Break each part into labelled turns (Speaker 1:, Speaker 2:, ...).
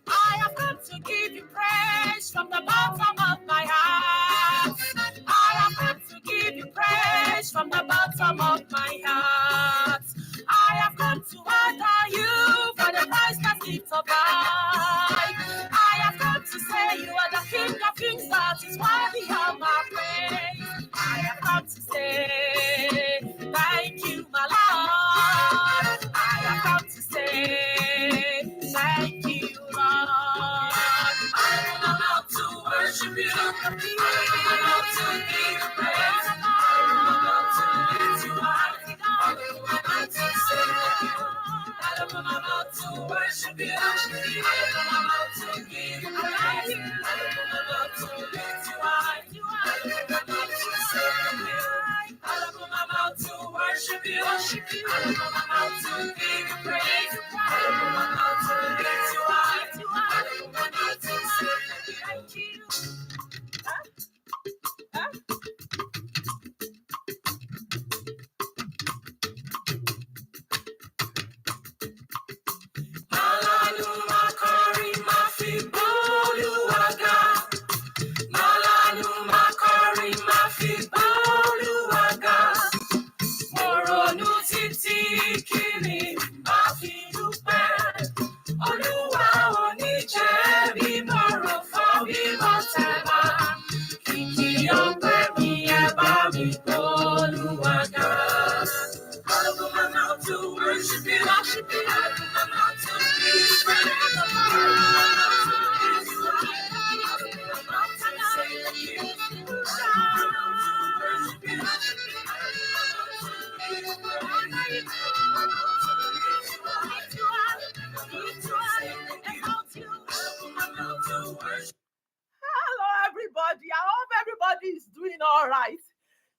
Speaker 1: I have come to give you praise from the bottom of my heart. I have come to give you praise from the bottom of my heart. I have come to honor you for the price that it's about. I have come to say you are the King of Kings, that is worthy of my praise. I have come to say thank you, my Lord. I have come to say thank you, Lord. I am about to worship you. I am about to give you praise. I am about to lift you high. I am about to say thank you. I am about to worship you. I am about to give you praise. I am about to lift you high. I am about to say thank you. I am about to worship you. I am about to give you praise. I am about to lift you high. I am about to say thank you. Hello, everybody. I hope everybody is doing all right.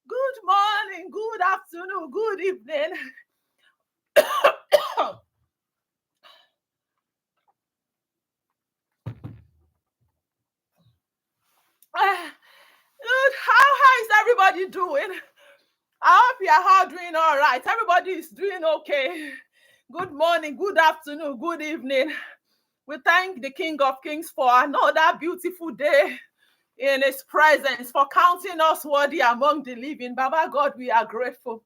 Speaker 1: Good morning, good afternoon, good evening. Good. How is everybody doing? I hope you are all doing all right. Everybody is doing okay. Good morning, good afternoon, good evening. We thank the King of Kings for another beautiful day in his presence, for counting us worthy among the living. Baba God, we are grateful.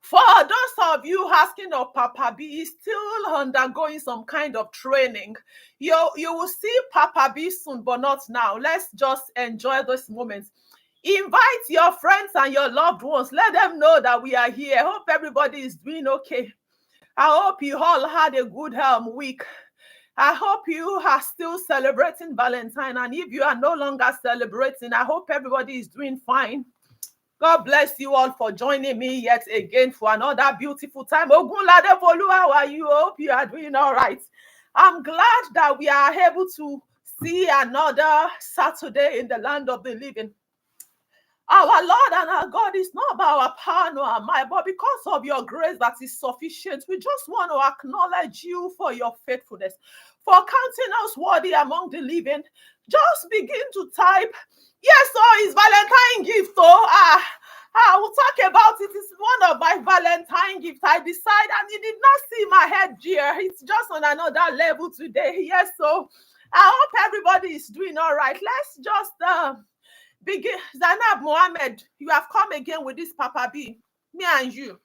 Speaker 1: For those of you asking of Papa B, he's still undergoing some kind of training. You will see Papa B soon, but not now. Let's just enjoy this moment. Invite your friends and your loved ones. Let them know that we are here. Hope everybody is doing okay. I hope you all had a good week. I hope you are still celebrating Valentine. And if you are no longer celebrating, I hope everybody is doing fine. God bless you all for joining me yet again for another beautiful time. Ogunlade Bolu, how are you? Hope you are doing all right. I'm glad that we are able to see another Saturday in the land of the living. Our Lord and our God is not by our power nor our might, but because of your grace that is sufficient. We just want to acknowledge you for your faithfulness, for counting us worthy among the living. Just begin to type, yes, so it's Valentine gift. So I will talk about it. It's one of my Valentine gifts. I decided, and you did not see my head gear. It's just on another level today. Yes, so I hope everybody is doing all right. Let's just begin. Zainab Mohammed, you have come again with this Papa B. Me and you.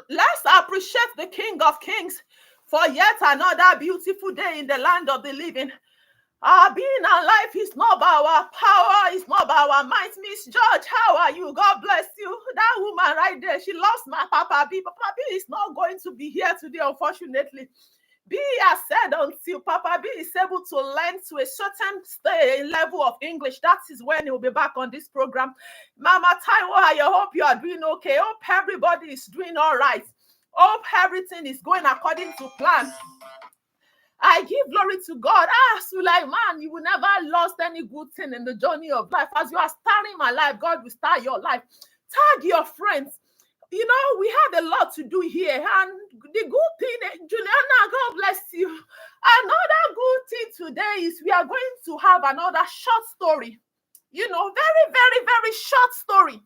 Speaker 1: Let's appreciate the King of Kings for yet another beautiful day in the land of the living. Our being alive is not by our power, it's not by our might. Miss George, how are you? God bless you. That woman right there, she lost my Papa B. Papa B is not going to be here today, unfortunately. B has said until Papa B is able to learn to a certain level of English, that is when he will be back on this program. Mama Taiwo, I hope you are doing okay. Hope everybody is doing all right. Hope everything is going according to plan. I give glory to God. Sulaiman, you will never lost any good thing in the journey of life. As you are starting my life, God will start your life. Tag your friends. You know, we have a lot to do here. And the good thing, Juliana, God bless you. Another good thing today is we are going to have another short story. You know, very, very, very short story.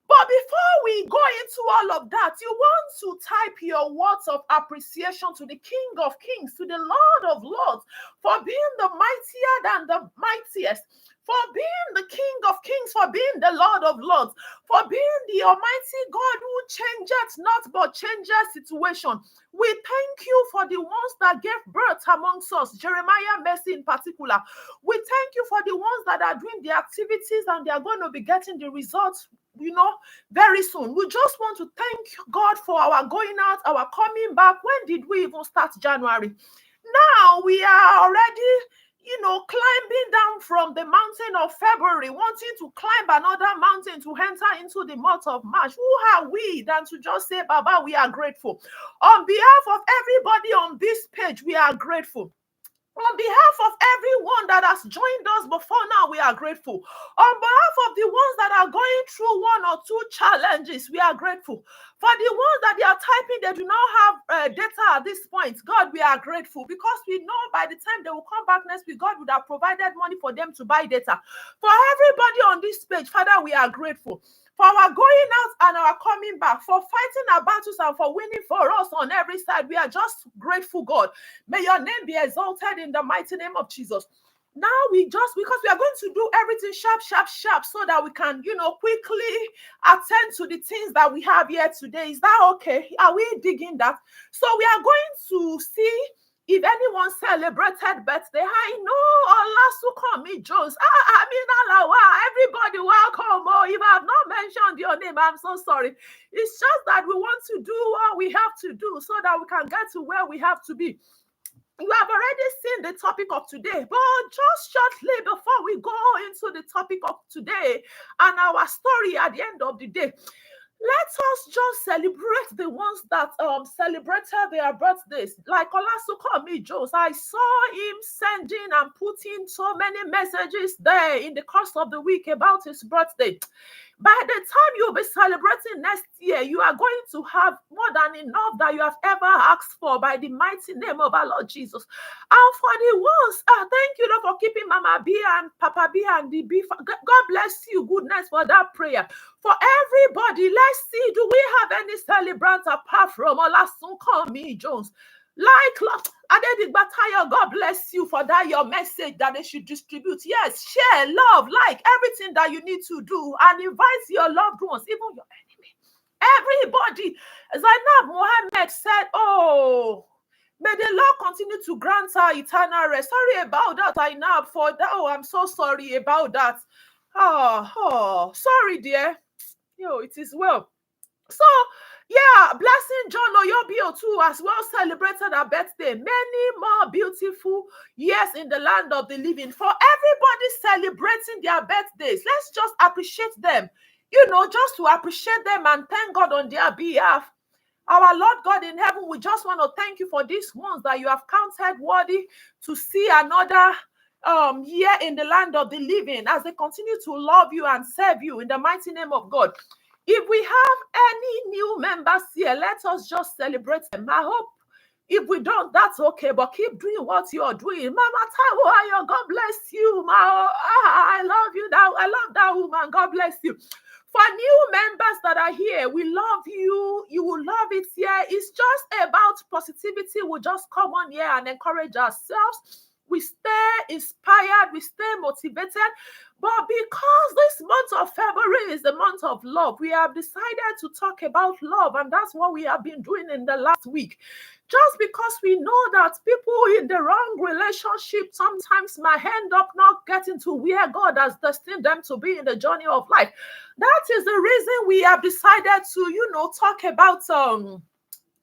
Speaker 1: But before we go into all of that, you want to type your words of appreciation to the King of Kings, to the Lord of Lords, for being the mightier than the mightiest, for being the King of Kings, for being the Lord of Lords, for being the Almighty God who changeth not but changes situation. We thank you for the ones that gave birth amongst us, Jeremiah Mercy in particular. We thank you for the ones that are doing the activities and they are going to be getting the results, you know, very soon. We just want to thank God for our going out, our coming back. When did we even start January? Now we are already, you know, climbing down from the mountain of February, wanting to climb another mountain to enter into the month of March. Who are we than to just say, Baba, we are grateful. On behalf of everybody on this page, we are grateful. On behalf of everyone that has joined us before now, we are grateful. On behalf of the ones that are going through one or two challenges, we are grateful. For the ones that they are typing, they do not have data at this point. God, we are grateful because we know by the time they will come back next week, God would have provided money for them to buy data. For everybody on this page, Father, we are grateful. For our going out and our coming back, for fighting our battles and for winning for us on every side, we are just grateful, God. May your name be exalted in the mighty name of Jesus. Now because we are going to do everything sharp, so that we can, you know, quickly attend to the things that we have here today. Is that okay? Are we digging that? So we are going to see if anyone celebrated birthday. I know Olasukomi Jones. Everybody welcome. Oh, if I have not mentioned your name, I'm so sorry. It's just that we want to do what we have to do so that we can get to where we have to be. You have already seen the topic of today, but just shortly before we go into the topic of today and our story at the end of the day, let us just celebrate the ones that celebrated their birthdays. Like Olasukomi Jones, I saw him sending and putting so many messages there in the course of the week about his birthday. By the time you'll be celebrating next year, you are going to have more than enough that you have ever asked for by the mighty name of our Lord Jesus. And for the ones, thank you Lord, for keeping Mama B and Papa B and the B. God bless you, goodness, for that prayer. For everybody, let's see, do we have any celebrants apart from Olasukomi Jones? Like Adedigbatayo, God bless you for that, your message that they should distribute. Yes, share, love, like everything that you need to do, and invite your loved ones, even your enemy. Everybody. Zainab Mohammed said, oh, may the Lord continue to grant her eternal rest. Sorry about that, Zainab, for that. Oh, I'm so sorry about that. Oh, sorry, dear. Yo, it is well. So, yeah, Blessing John Oyobio too as well celebrated her birthday. Many more beautiful years in the land of the living. For everybody celebrating their birthdays, let's just appreciate them. You know, just to appreciate them and thank God on their behalf. Our Lord God in heaven, we just want to thank you for these ones that you have counted worthy to see another year in the land of the living as they continue to love you and serve you in the mighty name of God. If we have any new members here, let us just celebrate them. I hope if we don't, that's okay, but keep doing what you're doing. Mama Taiwo Ayo, God bless you. I love you. I love that woman. God bless you. For new members that are here, we love you. You will love it here. It's just about positivity. We'll just come on here and encourage ourselves. We stay inspired, we stay motivated. But because this month of February is the month of love, we have decided to talk about love, and that's what we have been doing in the last week. Just because we know that people in the wrong relationship sometimes might end up not getting to where God has destined them to be in the journey of life. That is the reason we have decided to, talk about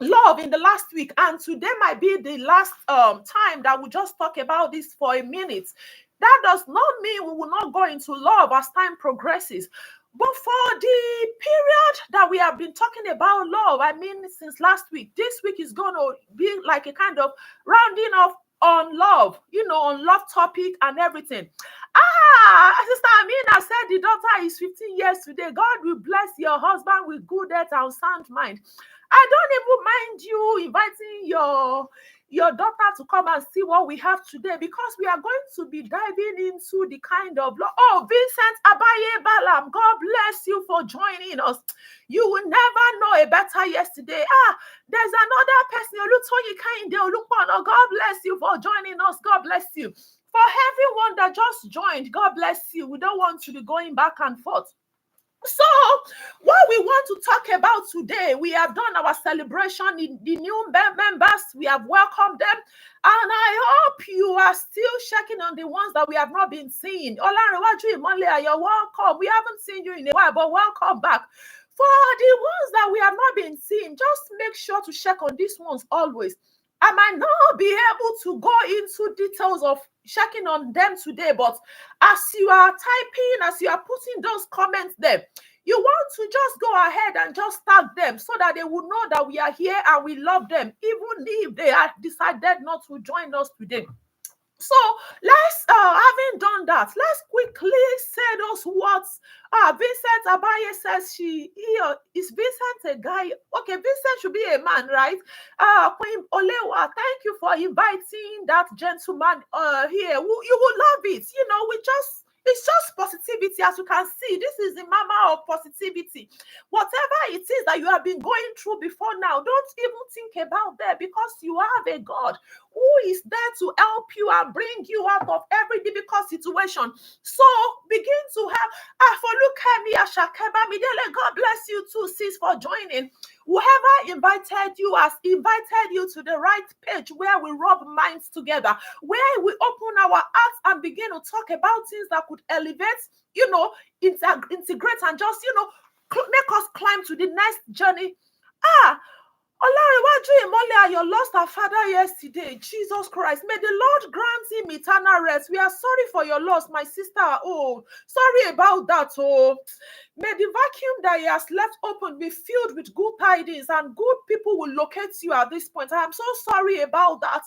Speaker 1: love in the last week, and today might be the last time that we just talk about this for a minute. That does not mean we will not go into love as time progresses. But for the period that we have been talking about love, I mean, since last week, this week is going to be like a kind of rounding off on love, on love topic and everything. Sister Amina said the daughter is 15 years today. God will bless your husband with good health and sound mind. I don't even mind you inviting your daughter to come and see what we have today, because we are going to be diving into the kind of love. Oh, Vincent Abaye Balam, God bless you for joining us. You will never know a better yesterday. There's another person, Olutoyi Kainde Olupono. God bless you for joining us. God bless you. For everyone that just joined, God bless you. We don't want to be going back and forth. So, what we want to talk about today, we have done our celebration in the new members. We have welcomed them. And I hope you are still checking on the ones that we have not been seeing. Olanrewaju Imole, you're welcome. We haven't seen you in a while, but welcome back. For the ones that we have not been seeing, just make sure to check on these ones always. I might not be able to go into details of checking on them today, but as you are typing, as you are putting those comments there, you want to just go ahead and just tag them so that they will know that we are here and we love them, even if they have decided not to join us today. So let's, having done that, let's quickly say those words. Vincent Abaye says is Vincent a guy? Okay, Vincent should be a man, right? Queen Olewa, thank you for inviting that gentleman here. You will love it. It's just positivity. As you can see, this is the mama of positivity. Whatever it is that you have been going through before now, don't even think about that, because you have a God who is there to help you and bring you out of every difficult situation. So begin to have Afolukemi Ashakeba Midele. God bless you too, sis, for joining. Whoever invited you has invited you to the right page where we rub minds together, where we open our hearts and begin to talk about things that could elevate, integrate, and just, make us climb to the next journey. Olanrewaju Imole, you lost our father yesterday. Jesus Christ. May the Lord grant him eternal rest. We are sorry for your loss, my sister. Oh, sorry about that. Oh, may the vacuum that he has left open be filled with good tidings, and good people will locate you at this point. I am so sorry about that.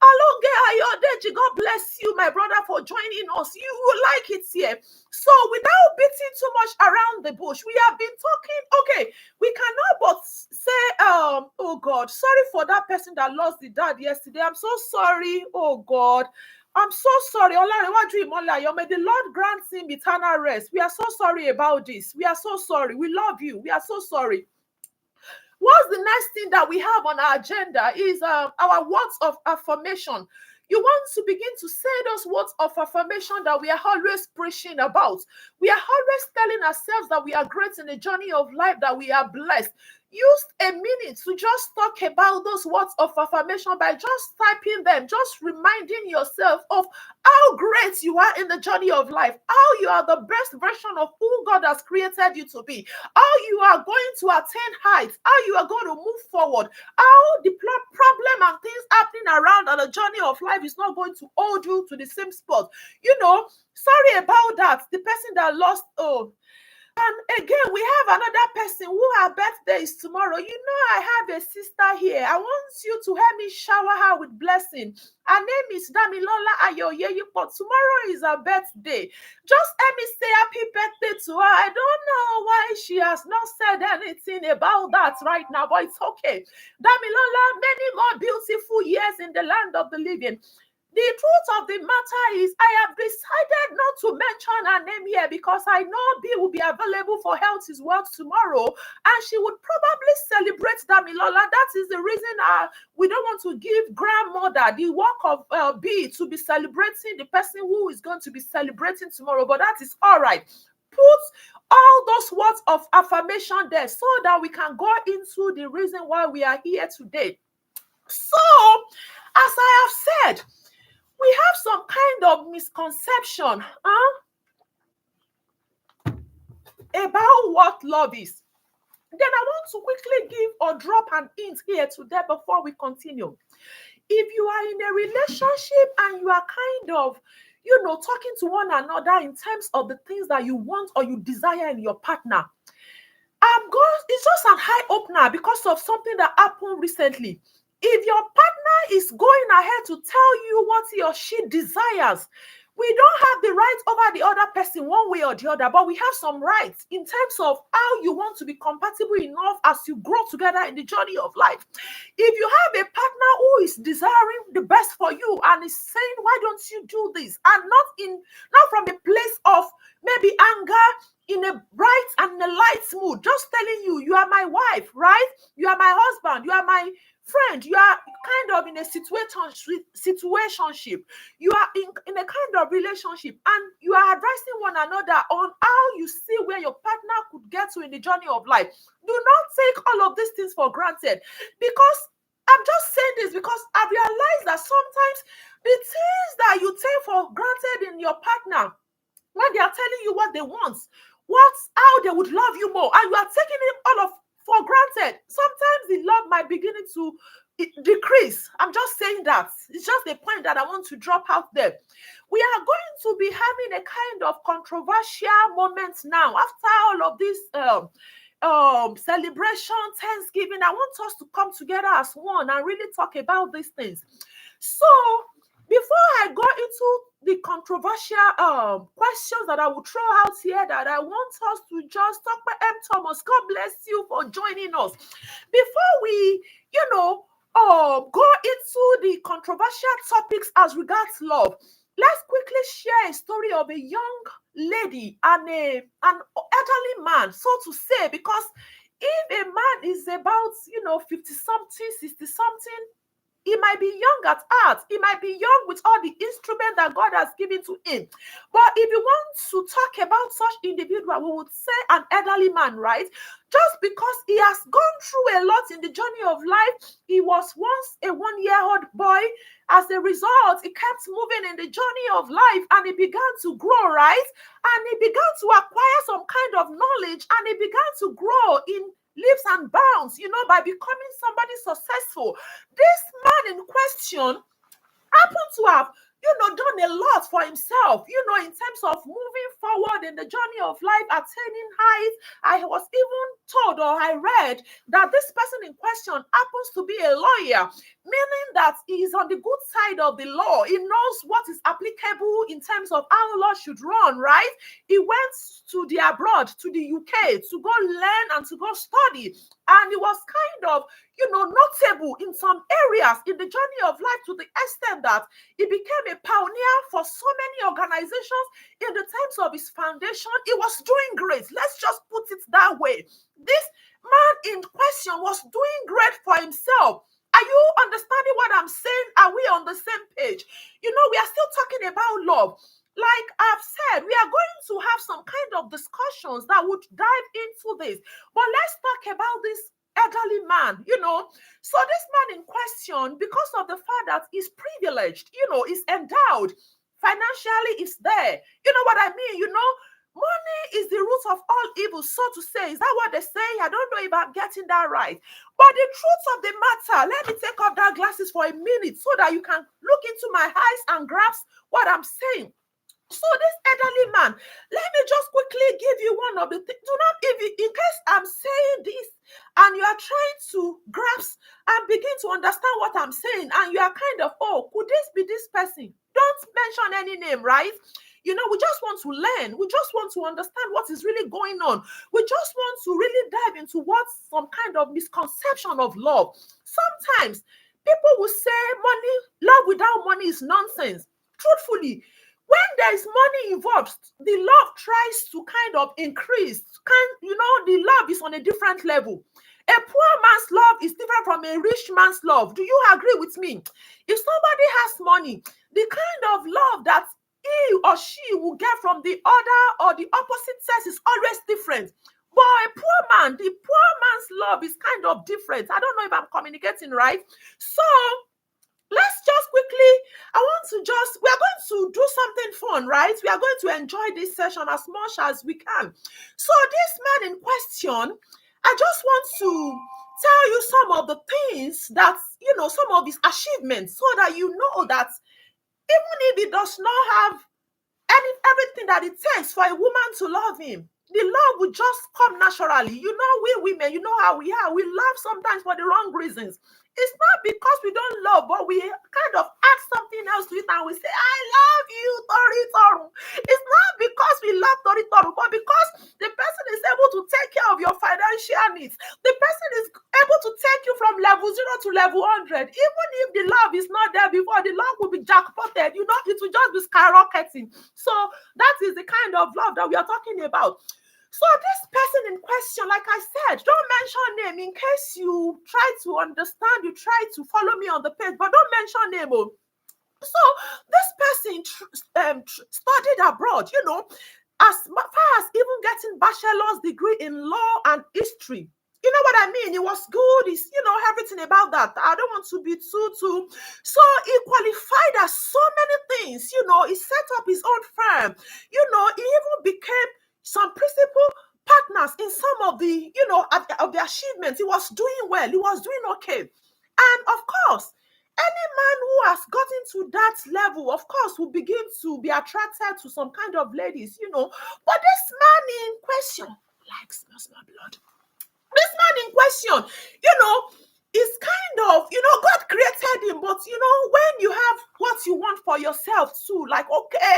Speaker 1: Alonge Ayodeji, God bless you, my brother, for joining us. You will like it here. So, without beating too much around the bush, we have been talking. Okay, we cannot but say, oh God, sorry for that person that lost the dad yesterday. I'm so sorry. Oh God, I'm so sorry. Olanrewaju Imole, may the Lord grant him eternal rest. We are so sorry about this. We are so sorry. We love you. We are so sorry. What's the next thing that we have on our agenda is our words of affirmation. You want to begin to say those words of affirmation that we are always preaching about. We are always telling ourselves that we are great in the journey of life, that we are blessed. Use a minute to just talk about those words of affirmation by just typing them, just reminding yourself of how great you are in the journey of life, how you are the best version of who God has created you to be, how you are going to attain heights, how you are going to move forward, how the problem and things happening around on the journey of life is not going to hold you to the same spot. Sorry about that. The person that lost, and again, we have another person who her birthday is tomorrow. I have a sister here. I want you to help me shower her with blessing. Her name is Damilola Ayoye, but tomorrow is her birthday. Just help me say happy birthday to her. I don't know why she has not said anything about that right now, but it's okay. Damilola, many more beautiful years in the land of the living. The truth of the matter is, I have decided not to mention her name here because I know B will be available for Health is Wealth tomorrow, and she would probably celebrate Damilola. That is the reason we don't want to give grandmother the work of B to be celebrating the person who is going to be celebrating tomorrow, but that is all right. Put all those words of affirmation there so that we can go into the reason why we are here today. So, as I have said, we have some kind of misconception about what love is. Then I want to quickly give or drop an hint here today before we continue. If you are in a relationship and you are kind of, talking to one another in terms of the things that you want or you desire in your partner. It's just an eye opener because of something that happened recently. If your partner is going ahead to tell you what he or she desires, we don't have the right over the other person one way or the other, but we have some rights in terms of how you want to be compatible enough as you grow together in the journey of life. If you have a partner who is desiring the best for you and is saying, why don't you do this? And not from a place of maybe anger, in a bright and a light mood, just telling you, you are my wife, right? You are my husband, you are my friend, you are kind of in a situationship, you are in a kind of relationship, and you are advising one another on how you see where your partner could get to in the journey of life. Do not take all of these things for granted, because I'm just saying this because I realize that sometimes the things that you take for granted in your partner, when they are telling you what they want, how they would love you more, and you are taking it all for granted, sometimes the love might begin to decrease. I'm just saying that. It's just a point that I want to drop out there. We are going to be having a kind of controversial moment now after all of this celebration, Thanksgiving. I want us to come together as one and really talk about these things. So before I go into the controversial questions that I will throw out here, that I want us to just talk about, Thomas, God bless you for joining us. Before we, go into the controversial topics as regards love, let's quickly share a story of a young lady and an elderly man, so to say, because if a man is about, 50-something, 60-something, he might be young at heart. He might be young with all the instruments that God has given to him. But if you want to talk about such individual, we would say an elderly man, right? Just because he has gone through a lot in the journey of life. He was once a one-year-old boy. As a result, he kept moving in the journey of life, and he began to grow, right? And he began to acquire some kind of knowledge, and he began to grow in leaps and bounds, by becoming somebody successful. This man in question happened to have, done a lot for himself, in terms of moving forward in the journey of life, attaining heights. I was even told, or I read, that this person in question happens to be a lawyer, meaning that he is on the good side of the law. He knows what is applicable in terms of how law should run, right? He went to the abroad, to the UK, to go learn and to go study. And he was kind of, notable in some areas in the journey of life, to the extent that he became a pioneer for so many organizations in the terms of his foundation. He was doing great. Let's just put it that way. This man in question was doing great for himself. Are you understanding what I'm saying? Are we on the same page? We are still talking about love. Like I've said, we are going to have some kind of discussions that would dive into this. But let's talk about this elderly man, So this man in question, because of the fact that he's privileged, is endowed, financially is there. You know what I mean? Money is the root of all evil, so to say. Is that what they say? I don't know if I'm getting that right. But the truth of the matter, let me take off that glasses for a minute so that you can look into my eyes and grasp what I'm saying. So this elderly man, let me just quickly give you one of the things. Do not, in case I'm saying this and you are trying to grasp and begin to understand what I'm saying, and you are kind of, could this be this person? Don't mention any name, right? We just want to learn. We just want to understand what is really going on. We just want to really dive into what's some kind of misconception of love. Sometimes people will say love without money is nonsense. Truthfully, when there is money involved, the love tries to kind of increase. The love is on a different level. A poor man's love is different from a rich man's love. Do you agree with me? If somebody has money, the kind of love that he or she will get from the other or the opposite sex is always different. But a poor man, the poor man's love is kind of different. I don't know if I'm communicating right. So let's just quickly, we are going to do something fun, right? We are going to enjoy this session as much as we can. So this man in question, I just want to tell you some of the things that, some of his achievements, so that you know that even if he does not have everything that it takes for a woman to love him. The love will just come naturally. You know, we women, you know how we are. We love sometimes for the wrong reasons. It's not because we don't love, but we kind of add something else to it and we say, I love you, Tori Toru. It's not because we love Tori Toru, but because the person is able to take care of your financial needs. The person is able to take you from level 0 to level 100. Even if the love is not there before, the love will be jackpotted. You know, it will just be skyrocketing. So that is the kind of love that we are talking about. So this person in question, like I said, don't mention name in case you try to understand, you try to follow me on the page, but don't mention name. Oh. So this person studied abroad, you know, as far as even getting bachelor's degree in law and history. You know what I mean? It was good. It's, you know, everything about that. I don't want to be too. So he qualified as so many things. You know, he set up his own firm. You know, he even became some principal partners in some of the, you know, of the achievements. He was doing well. He was doing okay. And of course, any man who has gotten to that level, of course, will begin to be attracted to some kind of ladies, you know. But this man in question likes my blood. This man in question, you know, is kind of, you know, God created him, but you know, when you have what you want for yourself too, like, okay,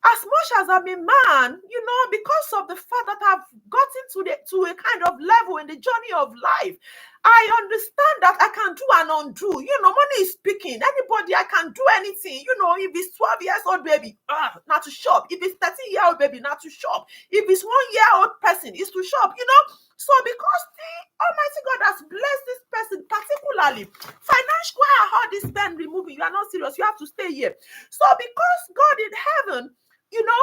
Speaker 1: as much as I'm a man, you know, because of the fact that I've gotten to a kind of level in the journey of life, I understand that I can do and undo. You know, money is speaking. Anybody, I can do anything. You know, if it's 12 years old baby, not to shop. If it's 13-year-old baby, not to shop. If it's 1-year-old person, it's to shop, you know. So because the Almighty God has blessed this person particularly, financially, why I heard this pen removing, you are not serious, you have to stay here. So because God in heaven, you know,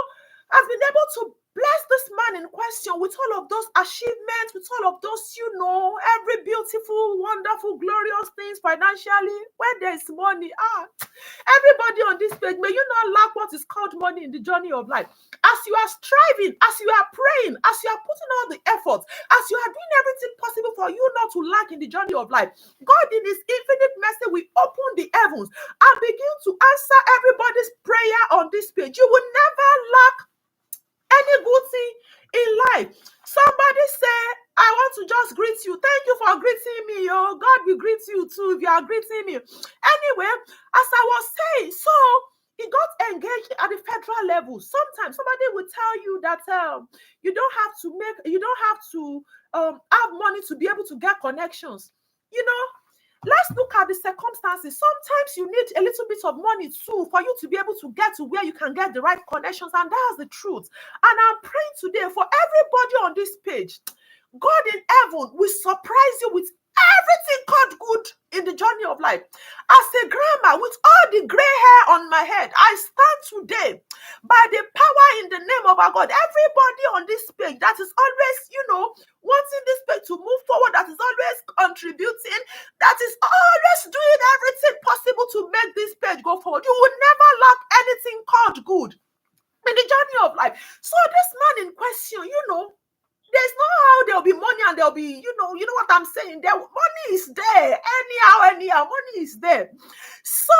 Speaker 1: has been able to bless this man in question with all of those achievements, with all of those, you know, every beautiful, wonderful, glorious things financially. When there is money, everybody on this page, may you not lack what is called money in the journey of life. As you are striving, as you are praying, as you are putting all the efforts, as you are doing everything possible for you not to lack in the journey of life, God in his infinite mercy will open the heavens and begin to answer everybody's prayer on this page. You will never lack any good thing in life. Somebody say, I want to just greet you. Thank you for greeting me. Oh, God will greet you too if you are greeting me. Anyway, as I was saying, so he got engaged at the federal level. Sometimes somebody will tell you that you don't have to have money to be able to get connections. You know, let's look at the circumstances. Sometimes you need a little bit of money too for you to be able to get to where you can get the right connections, and that's the truth. And I'm praying today for everybody on this page. God in heaven will surprise you with everything called good in the journey of life. As a grandma with all the gray hair on my head, I stand today by the power in the name of our God. Everybody on this page that is always, you know, wanting this page to move forward, that is always contributing, that is always doing everything possible to make this page go forward. You will never lack anything called good in the journey of life. So this man in question, you know, there's no how there'll be money and there'll be, you know what I'm saying? There, money is there. Anyhow, money is there. So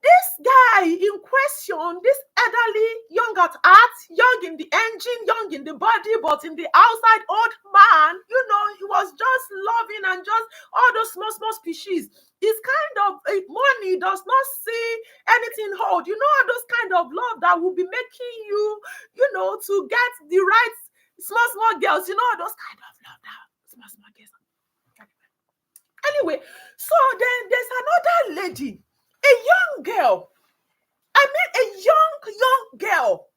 Speaker 1: this guy in question, this elderly, young at heart, young in the engine, young in the body, but in the outside, old man, you know, he was just loving and just all those small species. It's kind of money does not see anything hold. You know, those kind of love that will be making you, you know, to get the right small girls, you know, those kind of love that small girls. Anyway, so then there's another lady, a young girl. I mean, a young girl,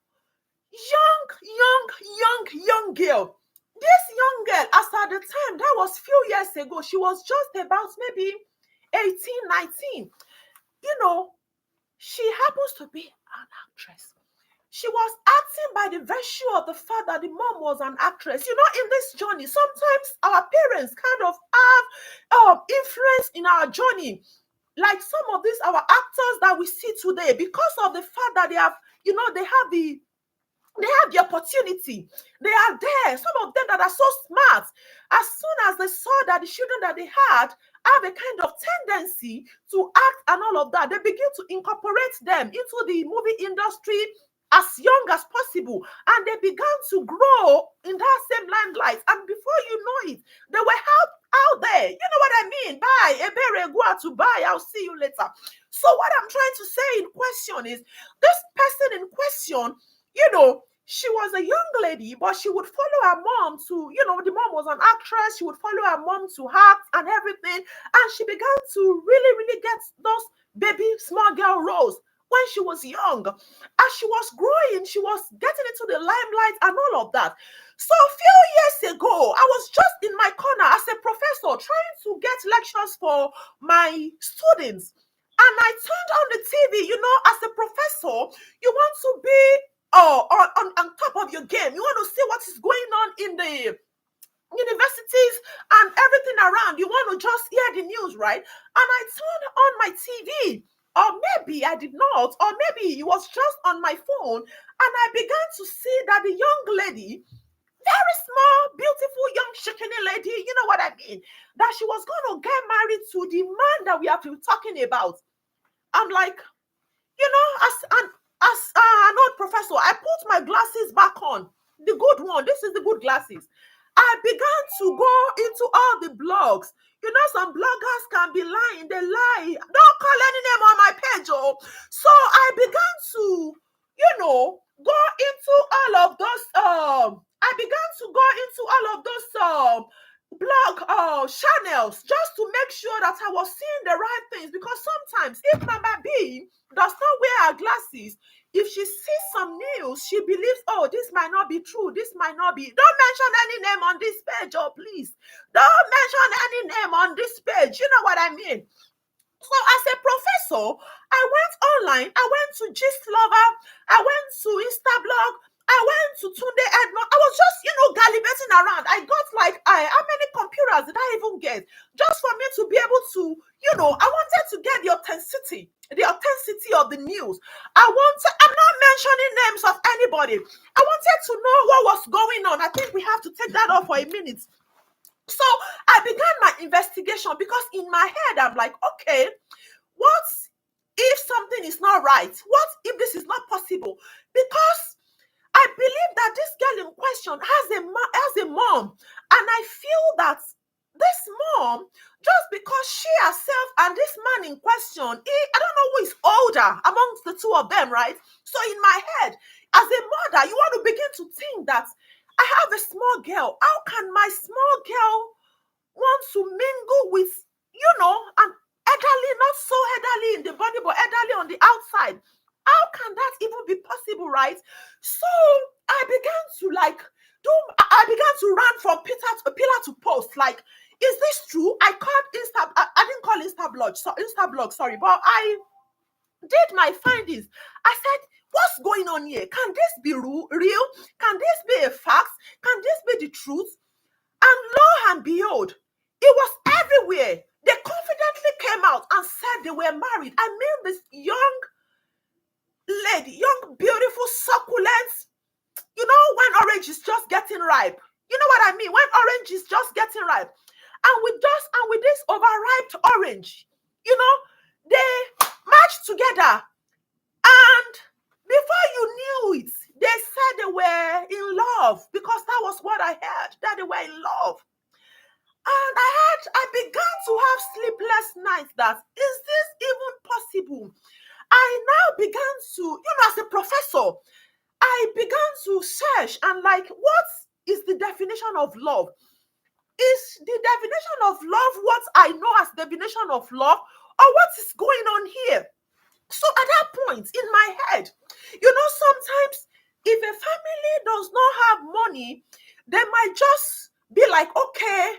Speaker 1: young girl. This young girl, as at the time, that was few years ago, she was just about maybe 18, 19. You know, she happens to be an actress. She was acting by the virtue of the fact that the mom was an actress. You know, in this journey, sometimes our parents kind of have influence in our journey. Like some of these, our actors that we see today, because of the fact that they have, you know, they have the opportunity. They are there. Some of them that are so smart. As soon as they saw that the children that they had have a kind of tendency to act and all of that, they begin to incorporate them into the movie industry as young as possible, and they began to grow in that same limelight. And before you know it, they were out there. You know what I mean? Bye, Ebere, go out to buy. I'll see you later. So what I'm trying to say in question is, this person in question, she was a young lady, but she would follow her mom to, the mom was an actress. She would follow her mom to act and everything. And she began to really, really get those baby small girl roles when she was young. As she was growing, she was getting into the limelight and all of that. So a few years ago, I was just in my corner as a professor trying to get lectures for my students. And I turned on the TV. As a professor, you want to be on top of your game. You want to see what is going on in the universities and everything around. You want to just hear the news, right? And I turned on my TV. Or maybe I did not, or maybe it was just on my phone, and I began to see that the young lady, very small, beautiful, young, shikini lady, you know what I mean, that she was going to get married to the man that we have been talking about. I'm like, as an old professor, I put my glasses back on, the good one. This is the good glasses. I began to go into all the blogs. Some bloggers can be lying. They lie. Don't call any name on my page. So I began to, go into all of those. I began to go into all of those blog channels just to make sure that I was seeing the right things. Because sometimes if Mama B does not wear her glasses, if she sees some news, she believes, oh, this might not be true. This might not be. Don't mention any name on this page, please. Don't mention any name on this page. You know what I mean? So as a professor, I went online. I went to Gistlover. I went to Instablog. I went to Tunde Edmond. I was just, gallivanting around. I got how many computers did I even get? Just for me to be able to, I wanted to get the authenticity of the news. I'm not mentioning names of anybody. I wanted to know what was going on. I think we have to take that off for a minute. So I began my investigation because in my head, I'm like, okay, what if something is not right? What if this is not possible? Because I believe that this girl in question has a mom, and I feel that this mom, just because she herself and this man in question, I don't know who is older amongst the two of them, right? So in my head, as a mother, you want to begin to think that I have a small girl. How can my small girl want to mingle with, an elderly, not so elderly in the body, but elderly on the outside? How can that even be possible, right? So I began to run from pillar to post. Like, is this true? I didn't call Instablog, sorry, but I did my findings. I said, what's going on here? Can this be real? Can this be a fact? Can this be the truth? And lo and behold, it was everywhere. They confidently came out and said they were married. I mean, this young lady, young, beautiful, succulent, when orange is just getting ripe. You know what I mean? When orange is just getting ripe. And with this overripe orange, they matched together. And before you knew it, they said they were in love, because that was what I heard, that they were in love. And I began to have sleepless nights that, is this even possible? I now began to, as a professor, I began to search and what is the definition of love? Is the definition of love what I know as definition of love, or what is going on here? So at that point in my head, sometimes if a family does not have money, they might just be like, okay,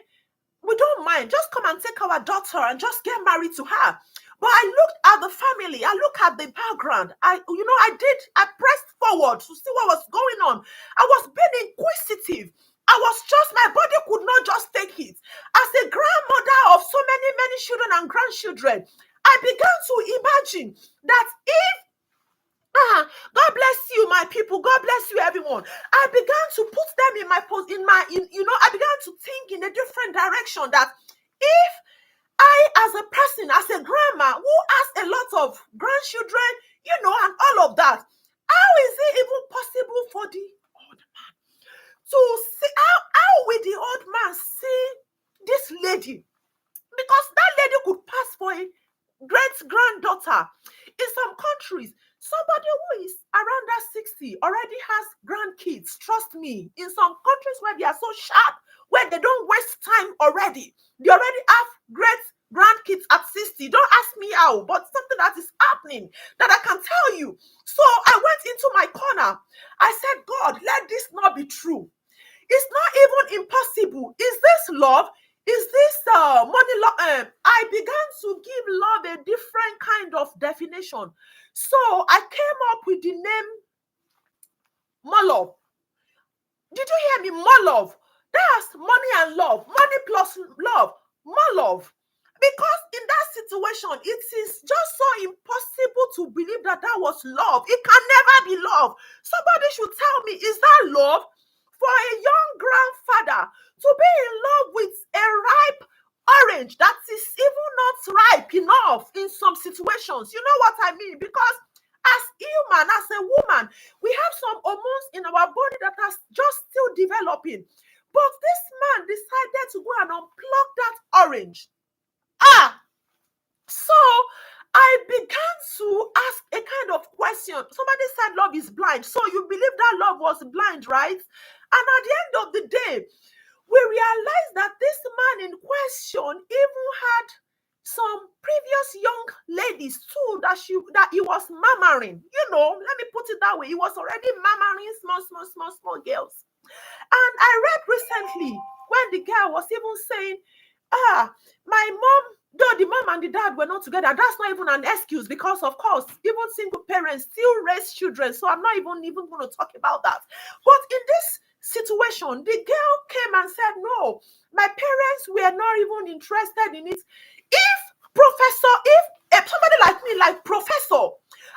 Speaker 1: we don't mind, just come and take our daughter and just get married to her. But I looked at the family, I looked at the background. I pressed forward to see what was going on. I was being inquisitive. My body could not just take it. As a grandmother of so many, many children and grandchildren, I began to imagine that if, God bless you, my people, God bless you, everyone. I began to put them in my post, I began to think in a different direction, that if I, as a person, as a grandma who has a lot of grandchildren, and all of that, How is it even possible for the old man to see? How will the old man see this lady? Because that lady could pass for a great granddaughter. In some countries, somebody who is around that 60 already has grandkids. Trust me, in some countries where they are so sharp, where they don't waste time already, they already have great grandkids at 60. Don't ask me how, but something that is happening that I can tell you. So I went into my corner. I said, God, let this not be true. It's not even impossible. Is this love? Is this money love? I began to give love a different kind of definition. So I came up with the name more love. Did you hear me? More love. That's money and love. Money plus love. More love. Because in that situation, it is just so impossible to believe that that was love. It can never be love. Somebody should tell me, is that love? For a young grandfather to be in love with a ripe orange that is even not ripe enough in some situations. You know what I mean? Because as human, as a woman, we have some hormones in our body that are just still developing. But this man decided to go and unplug that orange. So I began to ask a kind of question. Somebody said love is blind. So you believe that love was blind, right? And at the end of the day, we realized that this man in question even had some previous young ladies too that he was murmuring. You know, let me put it that way. He was already murmuring small girls. And I read recently when the girl was even saying, my mom, though the mom and the dad were not together, that's not even an excuse, because of course, even single parents still raise children. So I'm not even going to talk about that. But in this situation, the girl came and said, no, my parents were not even interested in it. If somebody like me, like Professor,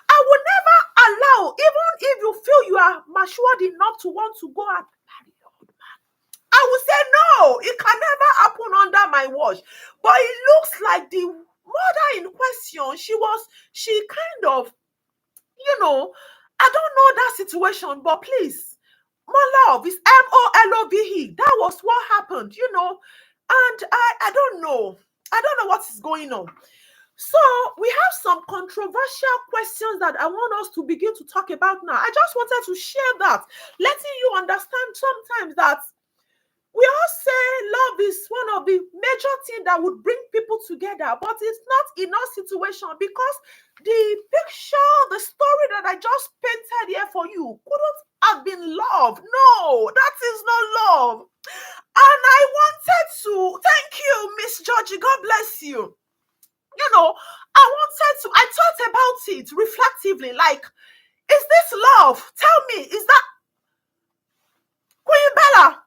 Speaker 1: I would never allow, even if you feel you are matured enough to want to go and marry an old man, I would say no, it can never happen under my watch. But it looks like the mother in question, she kind of, I don't know that situation, but please, more love is MOLOVE. That was what happened, and I don't know. I don't know what is going on. So we have some controversial questions that I want us to begin to talk about now. I just wanted to share that, letting you understand sometimes that we all say love is one of the major things that would bring people together, but it's not in our situation, because the picture, the story that I just painted here for you couldn't have been love. No, that is not love. And I wanted to thank you, Miss Georgie. God bless you. I thought about it reflectively, like, is this love? Tell me, is that Queen Bella?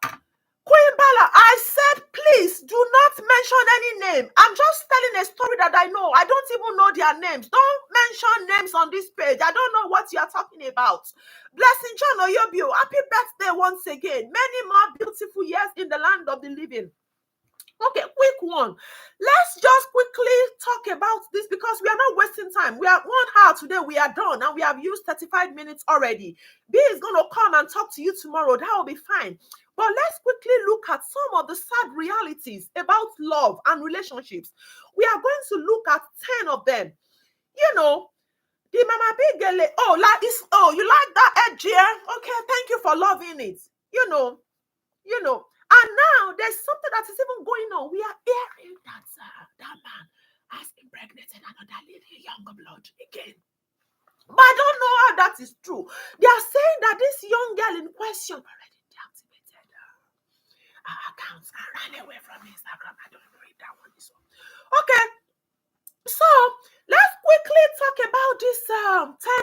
Speaker 1: I said, please do not mention any name. I'm just telling a story that I know. I don't even know their names. Don't mention names on this page. I don't know what you are talking about. Blessing John Oyobio, happy birthday once again. Many more beautiful years in the land of the living. Okay, quick one. Let's just quickly talk about this, because we are not wasting time. We are 1 hour today. We are done, and we have used 35 minutes already. B is going to come and talk to you tomorrow. That will be fine. But let's quickly look at some of the sad realities about love and relationships. We are going to look at 10 of them. The Mama Bigele. You like that edge here? Okay, thank you for loving it. And now there's something that is even going on. We are hearing that that man has impregnated another lady, younger blood again. But I don't know how that is true. They are saying that this young girl in question already deactivated her accounts and ran away from Instagram. I don't know if that one is on. Okay. So let's quickly talk about these 10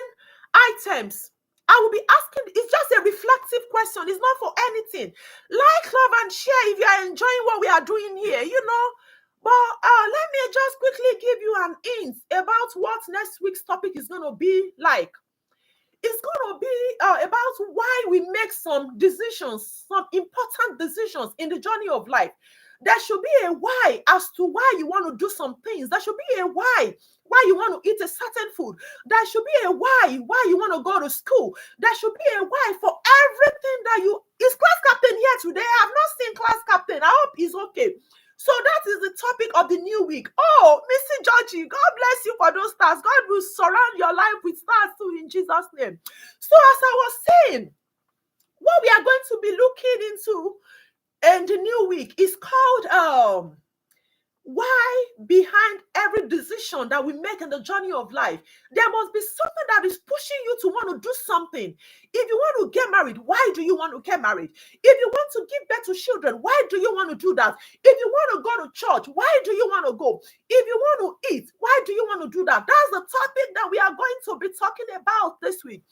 Speaker 1: items. I will be asking, it's just a reflective question. It's not for anything. Like, love, and share if you are enjoying what we are doing here, But let me just quickly give you an hint about what next week's topic is going to be like. It's going to be about why we make some decisions, some important decisions in the journey of life. There should be a why as to why you want to do some things. There should be a why you want to eat a certain food. There should be a why you want to go to school. There should be a why for everything that you. Is class captain here today? I have not seen class captain. I hope he's okay. So that is the topic of the new week. Oh, Missy Georgie, God bless you for those stars. God will surround your life with stars too in Jesus' name. So as I was saying, what we are going to be looking into in the new week is called why behind every decision that we make in the journey of life. There must be something that is pushing you to want to do something. If you want to get married, why do you want to get married? If you want to give birth to children, why do you want to do that? If you want to go to church, why do you want to go? If you want to eat, why do you want to do that? That's the topic that we are going to be talking about this week.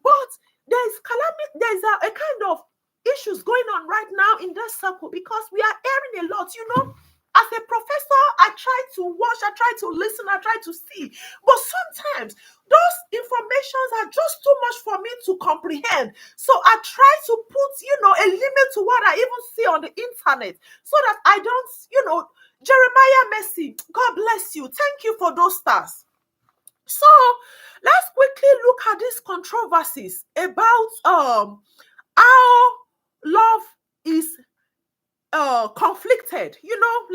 Speaker 1: But there's a kind of issues going on right now in that circle because we are hearing a lot, As a professor, I try to watch, I try to listen, I try to see. But sometimes those informations are just too much for me to comprehend. So I try to put, a limit to what I even see on the internet so that I don't, Jeremiah Messi, God bless you. Thank you for those stars. So let's quickly look at these controversies about how love is conflicted,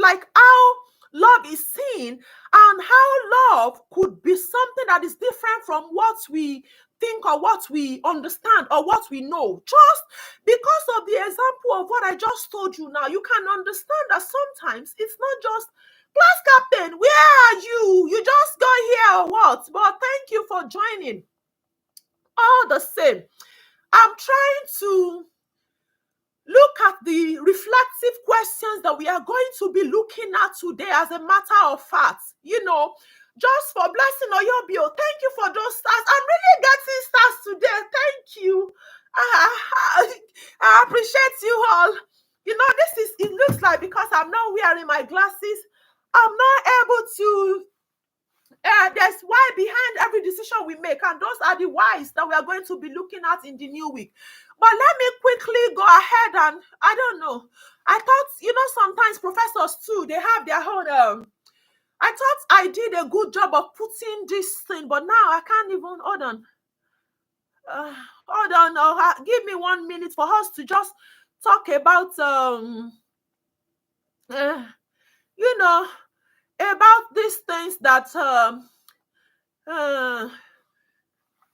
Speaker 1: like how love is seen and how love could be something that is different from what we think or what we understand or what we know. Just because of the example of what I just told you now, you can understand that sometimes it's not just class captain, where are you? You just got here or what? But thank you for joining. All the same, I'm trying to look at the reflective questions that we are going to be looking at today as a matter of fact, just for blessing Oyobio. Thank you for those stars. I'm really getting stars today. Thank you. I appreciate you all. It looks like because I'm not wearing my glasses, I'm not able to there's why behind every decision we make, and those are the whys that we are going to be looking at in the new week. But let me quickly go ahead and I don't know. I thought, sometimes professors too, they have their own. I thought I did a good job of putting this thing, but now I can't even. Hold on. Give me 1 minute for us to just talk about about these things that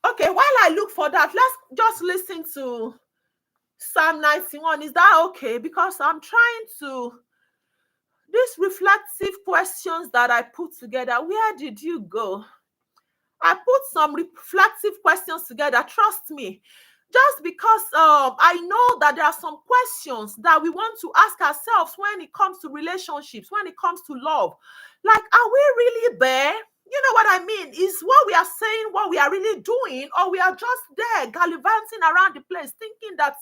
Speaker 1: okay, while I look for that, let's just listen to Psalm 91. Is that okay? Because I'm trying to these reflective questions that I put together. Where did you go? I put some reflective questions together. Trust me. Just because I know that there are some questions that we want to ask ourselves when it comes to relationships, when it comes to love. Like, are we really there? You know what I mean? Is what we are saying what we are really doing, or we are just there gallivanting around the place thinking that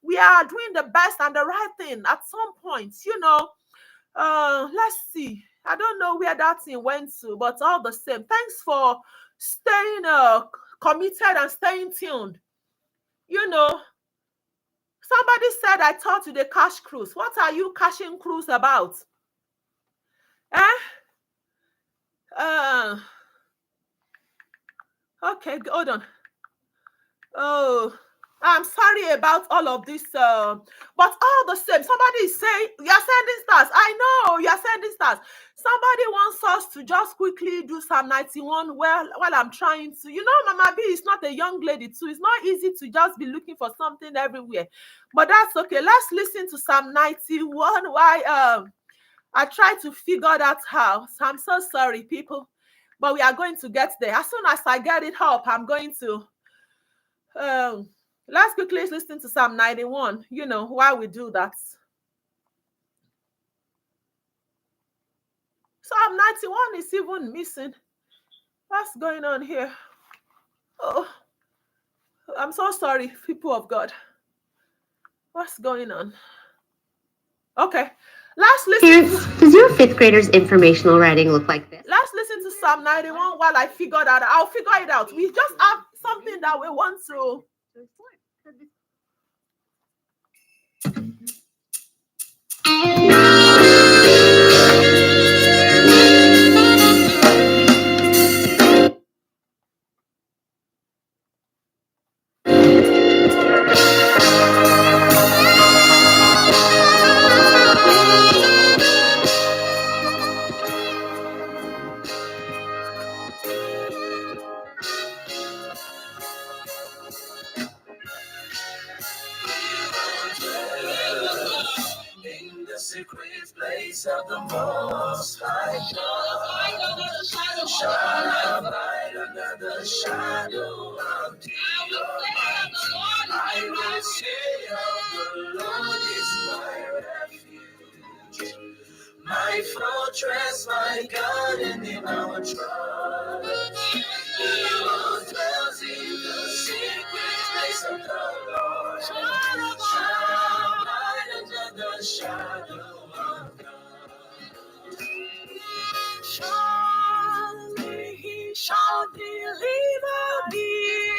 Speaker 1: we are doing the best and the right thing at some point, let's see. I don't know where that thing went to, but all the same, thanks for staying committed and staying tuned. Somebody said I taught you the cash cruise. What are you cashing cruise about? Okay, hold on. Oh, I'm sorry about all of this, but all the same, somebody is saying you're sending stars. I know you're sending stars. Somebody wants us to just quickly do Psalm 91 while I'm trying to. Mama B is not a young lady too. It's not easy to just be looking for something everywhere. But that's okay. Let's listen to Psalm 91 while I try to figure that out. I'm so sorry, people. But we are going to get there. As soon as I get it up, I'm going to let's quickly listen to Psalm 91, while we do that. Psalm 91 is even missing. What's going on here? Oh, I'm so sorry, people of God. What's going on? Okay, let's listen.
Speaker 2: Does your fifth grader's informational writing look like this?
Speaker 1: Let's listen to Psalm 91 while I figure that out. I'll figure it out. We just have something that we want to. grace of the Most High God shall abide under the shadow of the Almighty. I will say of the Lord is my refuge, my fortress, my God, in Him I will trust. He who dwells in the secret place of the Lord shall abide under the shadow of God. Surely He shall deliver thee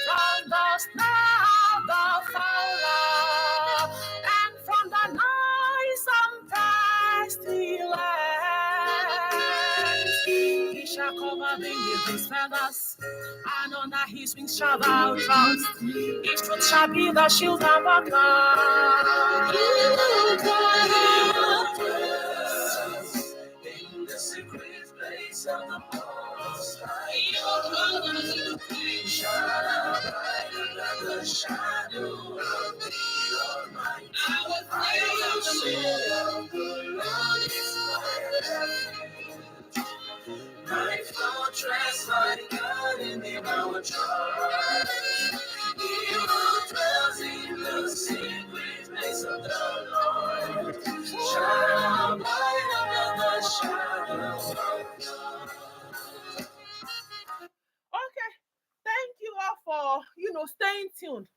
Speaker 1: from the snare of the fowler and from the noisome pestilence. He shall cover thee with His feathers, and under His wings shall thou trust. His truth shall be the shield of our God. In the secret place of the Most High, He shall abide under the shadow of the Almighty. I will say of the Lord is my refuge, my fortress, my God, in Him I will trust. He who dwells in the secret place of the Lord shall abide under the shadow of God. Okay, thank you all for staying tuned.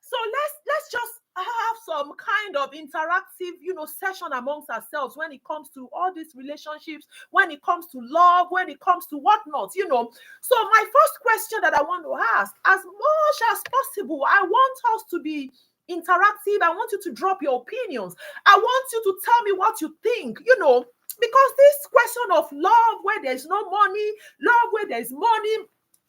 Speaker 1: So let's just have some kind of interactive session amongst ourselves when it comes to all these relationships, when it comes to love, when it comes to whatnot. So my first question that I want to ask, as much as possible, I want us to be interactive. I want you to drop your opinions. I want you to tell me what you think, because this question of love where there's no money, love where there's money,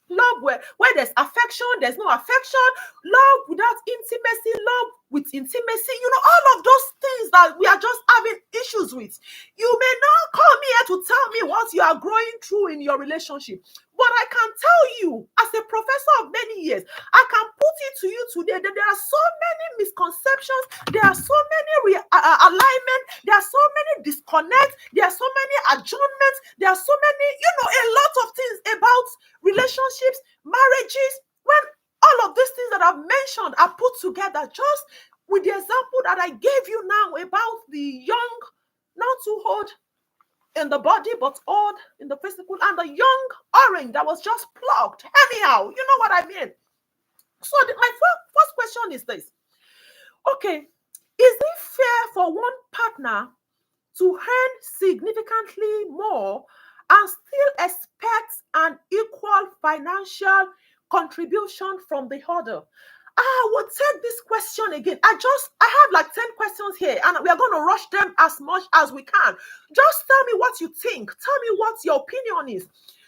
Speaker 1: love where there's affection, there's no affection, love without intimacy, love with intimacy, all of those things that we are just having issues with. You may not come here to tell me what you are going through in your relationship, but I can tell you, as a professor of many years, I can put it to you today that there are so many misconceptions, there are so many alignment, there are so many disconnects, there are so many adjournments, there are so many, a lot of things about relationships, marriages, when all of these things that I've mentioned are put together, just with the example that I gave you now about the young, not too old in the body, but old in the physical, and the young orange that was just plucked. Anyhow, you know what I mean? So my first question is this. Okay, is it fair for one partner to earn significantly more and still expect an equal financial contribution from the other? I will take this question again. I have like 10 questions here, and we are going to rush them as much as we can. Just tell me what you think. Tell me what your opinion is.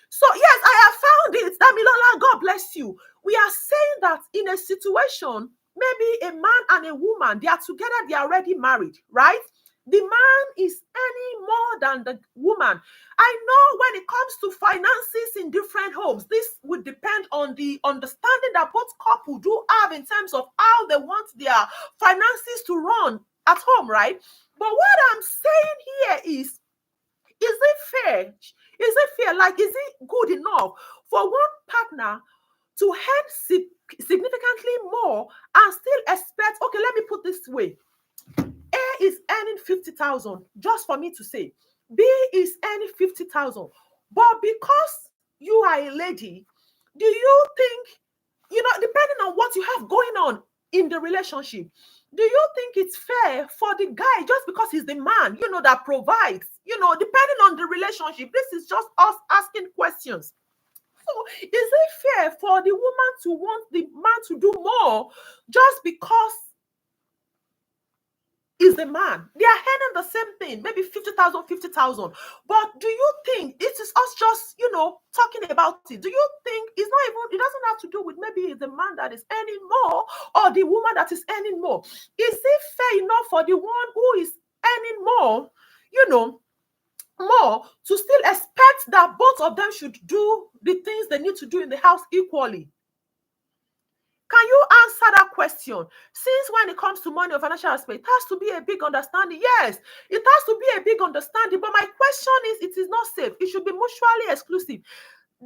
Speaker 1: So yes, I have found it. Damilola, God bless you. We are saying that in a situation, maybe a man and a woman, they are together, they are already married, right? The man is earning more than the woman. I know when it comes to finances in different homes, this would depend on the understanding that both couples do have in terms of how they want their finances to run at home, right? But what I'm saying here is it fair? Is it fair? Like, is it good enough for one partner to earn significantly more and still expect, okay, let me put this way. A is earning 50,000, just for me to say. B is earning 50,000. But because you are a lady, do you think, depending on what you have going on in the relationship, do you think it's fair for the guy, just because he's the man, that provides, depending on the relationship? This is just us asking questions. So is it fair for the woman to want the man to do more just because is the man? They are earning the same thing, maybe 50,000, 50,000. But do you think it is us just, talking about it? Do you think it doesn't have to do with maybe it's the man that is earning more or the woman that is earning more? Is it fair enough for the one who is earning more, more to still expect that both of them should do the things they need to do in the house equally? Can you answer that question? Since when it comes to money or financial aspect, it has to be a big understanding. Yes, it has to be a big understanding. But my question is, it is not safe. It should be mutually exclusive.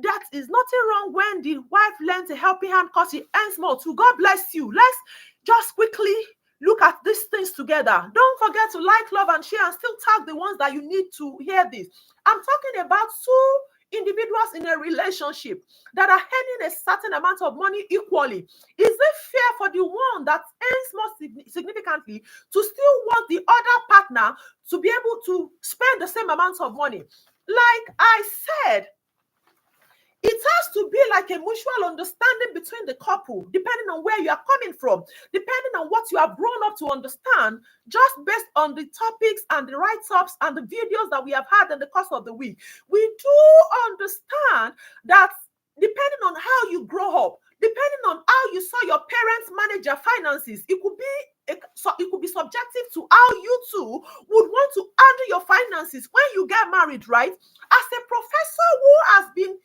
Speaker 1: That is nothing wrong when the wife lends a helping hand because she earns more too. God bless you. Let's just quickly look at these things together. Don't forget to like, love, and share, and still tag the ones that you need to hear this. I'm talking about two individuals in a relationship that are earning a certain amount of money equally. Is it fair for the one that earns more significantly to still want the other partner to be able to spend the same amount of money? Like I said, it has to be like a mutual understanding between the couple, depending on where you are coming from, depending on what you have grown up to understand, just based on the topics and the write-ups and the videos that we have had in the course of the week. We do understand that depending on how you grow up, depending on how you saw your parents manage your finances, it could be subjective to how you two would want to handle your finances when you get married, right? As a professor who has been,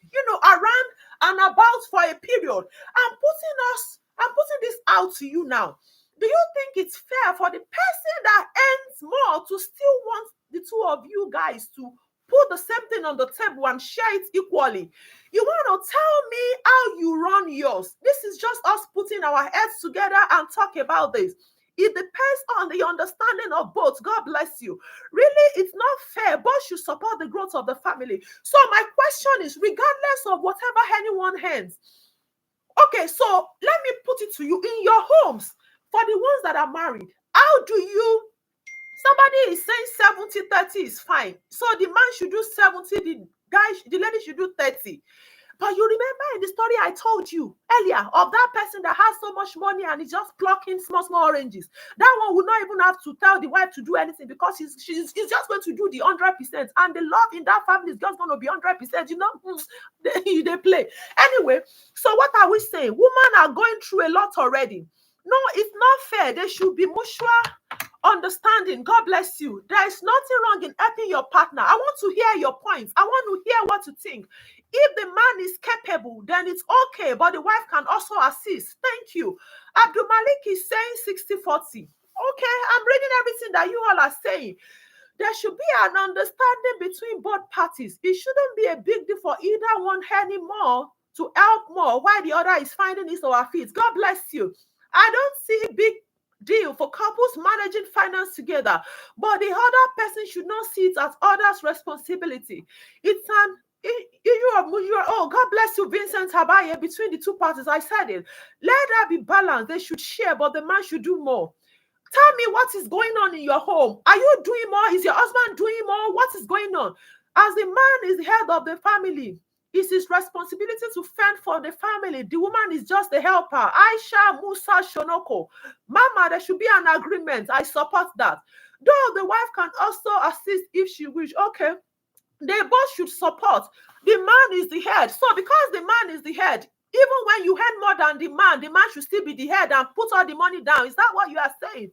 Speaker 1: around and about for a period, I'm putting this out to you now. Do you think it's fair for the person that earns more to still want the two of you guys to put the same thing on the table and share it equally? You want to tell me how you run yours? This is just us putting our heads together and talk about this. It depends on the understanding of both. God bless you. Really, it's not fair. Both should support the growth of the family. So my question is, regardless of whatever anyone hands, okay, so let me put it to you. In your homes, for the ones that are married, how do you, somebody is saying 70-30 is fine. So the man should do 70, the lady should do 30. But you remember in the story I told you earlier of that person that has so much money and is just plucking small oranges. That one would not even have to tell the wife to do anything because he's just going to do the 100%. And the love in that family is just going to be 100%. They play. Anyway, so what are we saying? Women are going through a lot already. No, it's not fair. There should be mutual understanding. God bless you. There is nothing wrong in helping your partner. I want to hear your points. I want to hear what you think. If the man is capable, then it's okay, but the wife can also assist. Thank you. Abdul Malik is saying 60-40. Okay, I'm reading everything that you all are saying. There should be an understanding between both parties. It shouldn't be a big deal for either one anymore to help more while the other is finding his or her feet. God bless you. I don't see a big deal for couples managing finance together, but the other person should not see it as others' responsibility. It's an oh, God bless you, Vincent Habaye, between the two parties. I said it. Let that be balanced. They should share, but the man should do more. Tell me what is going on in your home. Are you doing more? Is your husband doing more? What is going on? As the man is the head of the family, it's his responsibility to fend for the family. The woman is just the helper. Aisha Musa Shonoko. Mama, there should be an agreement. I support that. Though the wife can also assist if she wish. Okay. They both should support. The man is the head. So because the man is the head, even when you earn more than the man should still be the head and put all the money down. Is that what you are saying?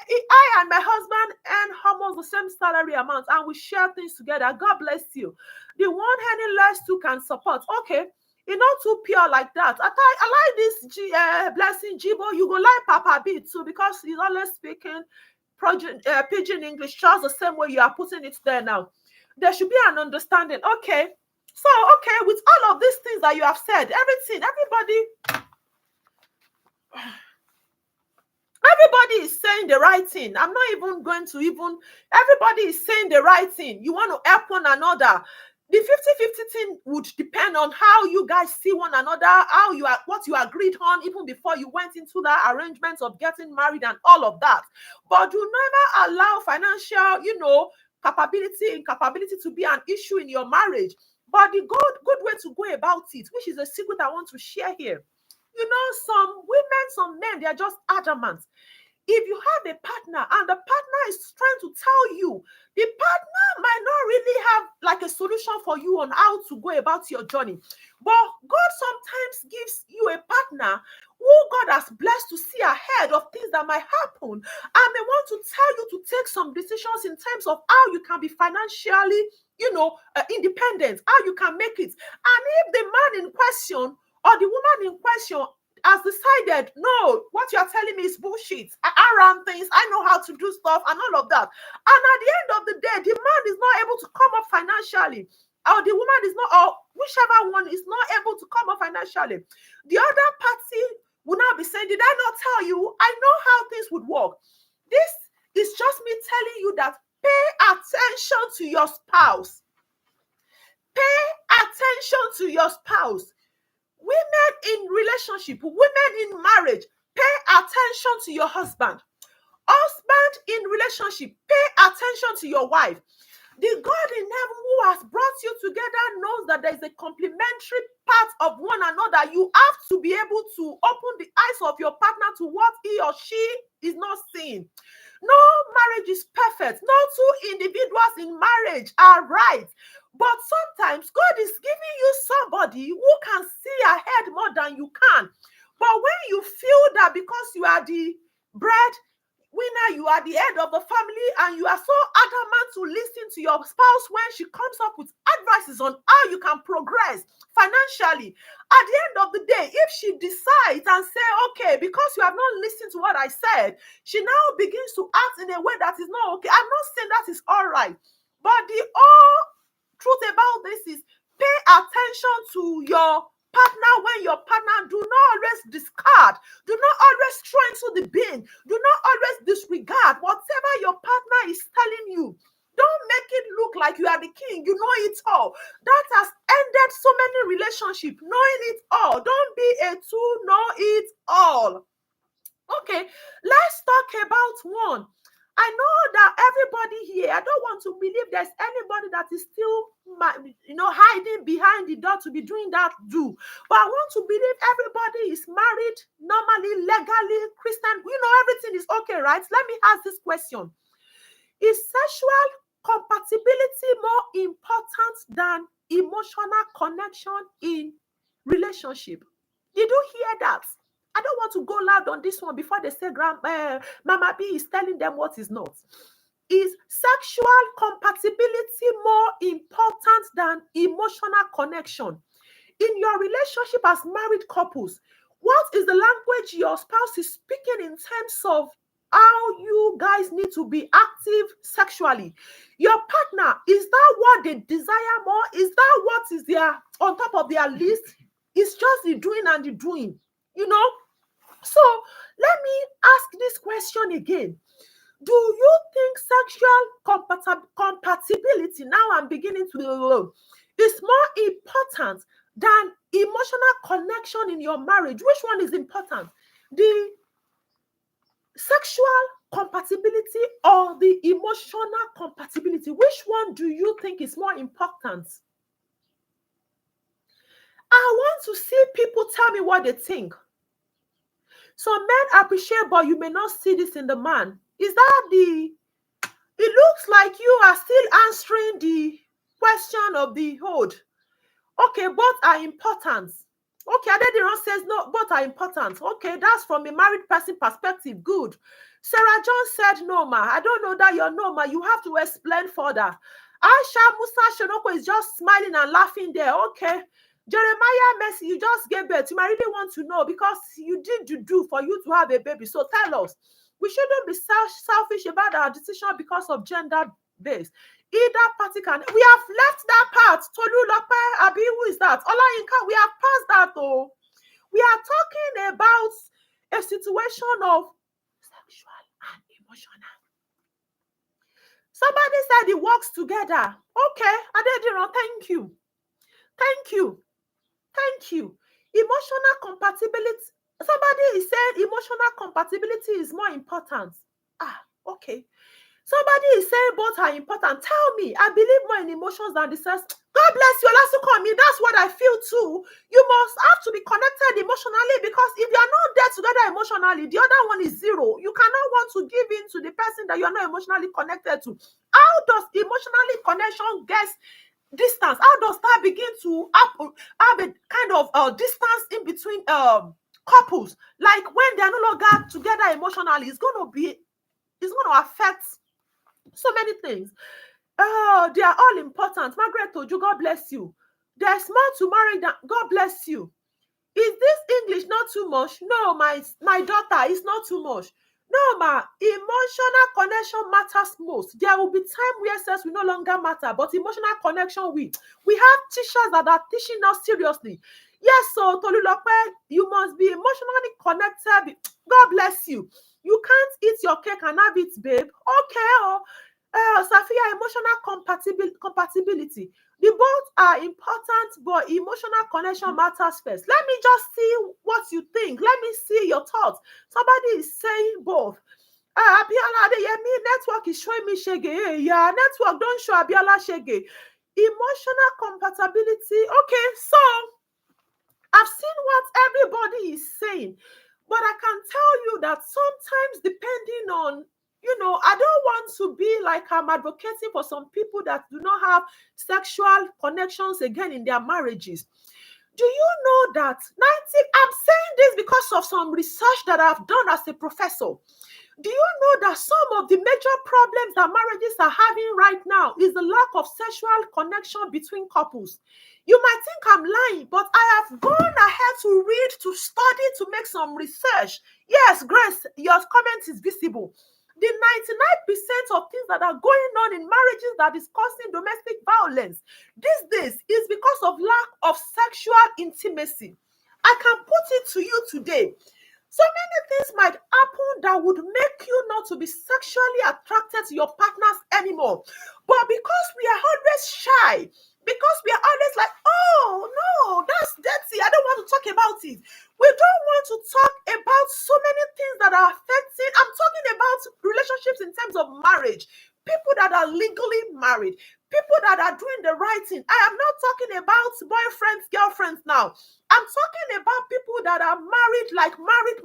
Speaker 1: I and my husband earn almost the same salary amount and we share things together. God bless you. The one earning less too can support. Okay. It's not too pure like that. I like this blessing, Jibo. You go like Papa B too because he's always speaking pidgin English, just the same way you are putting it there now. There should be an understanding. Okay. So, okay, with all of these things that you have said, everybody is saying the right thing. I'm not even going to everybody is saying the right thing. You want to help one another. The 50-50 thing would depend on how you guys see one another, what you agreed on even before you went into that arrangement of getting married and all of that. But do never allow financial, incapability to be an issue in your marriage. But the good way to go about it, which is a secret I want to share here. Some women, some men, they are just adamant. If you have a partner and the partner is trying to tell you, the partner might not really have like a solution for you on how to go about your journey. But God sometimes gives you a partner who God has blessed to see ahead of things that might happen and may want to tell you to take some decisions in terms of how you can be financially, independent, how you can make it. And if the man in question or the woman in question has decided, no, what you're telling me is bullshit. I run things, I know how to do stuff and all of that. And at the end of the day, the man is not able to come up financially, or the woman is not, or whichever one is not able to come up financially. The other party will now be saying, did I not tell you? I know how things would work. This is just me telling you that pay attention to your spouse. Pay attention to your spouse. Women in relationship, women in marriage, pay attention to your husband. Husband in relationship, pay attention to your wife. The God in heaven who has brought you together knows that there is a complementary part of one another. You have to be able to open the eyes of your partner to what he or she is not seeing. No marriage is perfect. No two individuals in marriage are right. But sometimes God is giving you somebody who can see ahead more than you can. But when you feel that because you are the breadwinner, you are the head of the family, and you are so adamant to listen to your spouse when she comes up with advices on how you can progress financially, at the end of the day, if she decides and say, okay, because you have not listened to what I said, she now begins to act in a way that is not okay. I'm not saying that is all right. But the all truth about this is pay attention to your partner. When your partner, do not always discard, do not always throw into the bin, do not always disregard whatever your partner is telling you. Don't make it look like you are the king, you know it all. That has ended so many relationships, knowing it all. Don't be a to know it all. Okay, let's talk about one. I know that everybody here, I don't want to believe there's anybody that is still, hiding behind the door to be doing that But I want to believe everybody is married, normally, legally, Christian. Everything is okay, right? Let me ask this question. Is sexual compatibility more important than emotional connection in relationship? Did you hear that? I don't want to go loud on this one before they say Mama B is telling them what is not. Is sexual compatibility more important than emotional connection? In your relationship as married couples, what is the language your spouse is speaking in terms of how you guys need to be active sexually? Your partner, is that what they desire more? Is that what is there on top of their list? It's just the doing and the doing, So let me ask this question again. Do you think sexual compatibility, now I'm beginning to is more important than emotional connection in your marriage? Which one is important? The sexual compatibility or the emotional compatibility? Which one do you think is more important? I want to see people tell me what they think. Some men appreciate, but you may not see this in the man. Is that it looks like you are still answering the question of the hold. Okay, both are important. Okay, Adediran says no, both are important. Okay, that's from a married person perspective. Good. Sarah John said no, ma. I don't know that you're no, ma. You have to explain further. Aisha Musa Shenoko is just smiling and laughing there. Okay. Jeremiah Messi, you just gave birth. You might really want to know because you did do for you to have a baby. So tell us. We shouldn't be selfish about our decision because of gender base. Either party can. We have left that part. Tolu Lope, Abi, who is that? Olayinka, we have passed that though. We are talking about a situation of sexual and emotional. Somebody said it works together. Okay, Adediran, thank you. Thank you. Thank you. Emotional compatibility. Somebody is saying emotional compatibility is more important. Okay. Somebody is saying both are important. Tell me, I believe more in emotions than the sex. God bless you. Let's call me. That's what I feel too. You must have to be connected emotionally, because if you are not there together emotionally, the other one is zero. You cannot want to give in to the person that you are not emotionally connected to. How does emotionally connection get distance? How does that begin to have a kind of distance in between couples? Like when they are no longer together emotionally, it's going to affect so many things. They are all important. Margaret told you, God bless you. There's more to marriage than God bless you. Is this English not too much? No, my daughter, it's not too much. No, ma, emotional connection matters most. There will be time where sex will no longer matter, but emotional connection will. We have teachers that are teaching us seriously. Yes, so Tolulope, you must be emotionally connected. God bless you. You can't eat your cake and have it, babe. Okay, Safia, emotional compatibility. The both are important, but emotional connection matters first. Let me just see what you think. Let me see your thoughts. Somebody is saying both. Abiola Adeyemi, network is showing me shege. Yeah, network don't show Abiola shege. Emotional compatibility. Okay, so I've seen what everybody is saying, but I can tell you that sometimes depending on, I don't want to be like I'm advocating for some people that do not have sexual connections again in their marriages. Do you know that I'm saying this because of some research that I've done as a professor. Do you know that some of the major problems that marriages are having right now is the lack of sexual connection between couples? You might think I'm lying, but I have gone ahead to read, to study, to make some research. Yes, Grace, your comment is visible. The 99% of things that are going on in marriages that is causing domestic violence these days is because of lack of sexual intimacy. I can put it to you today. So many things might happen that would make you not to be sexually attracted to your partners anymore. But because we are always shy, because we are always like, oh, no, that's dirty, I don't want to talk about it. We don't want to talk about so many things that are affecting. I'm talking about relationships in terms of marriage. People that are legally married, people that are doing the right thing. I am not talking about boyfriends, girlfriends now. I'm talking about people that are married, like married.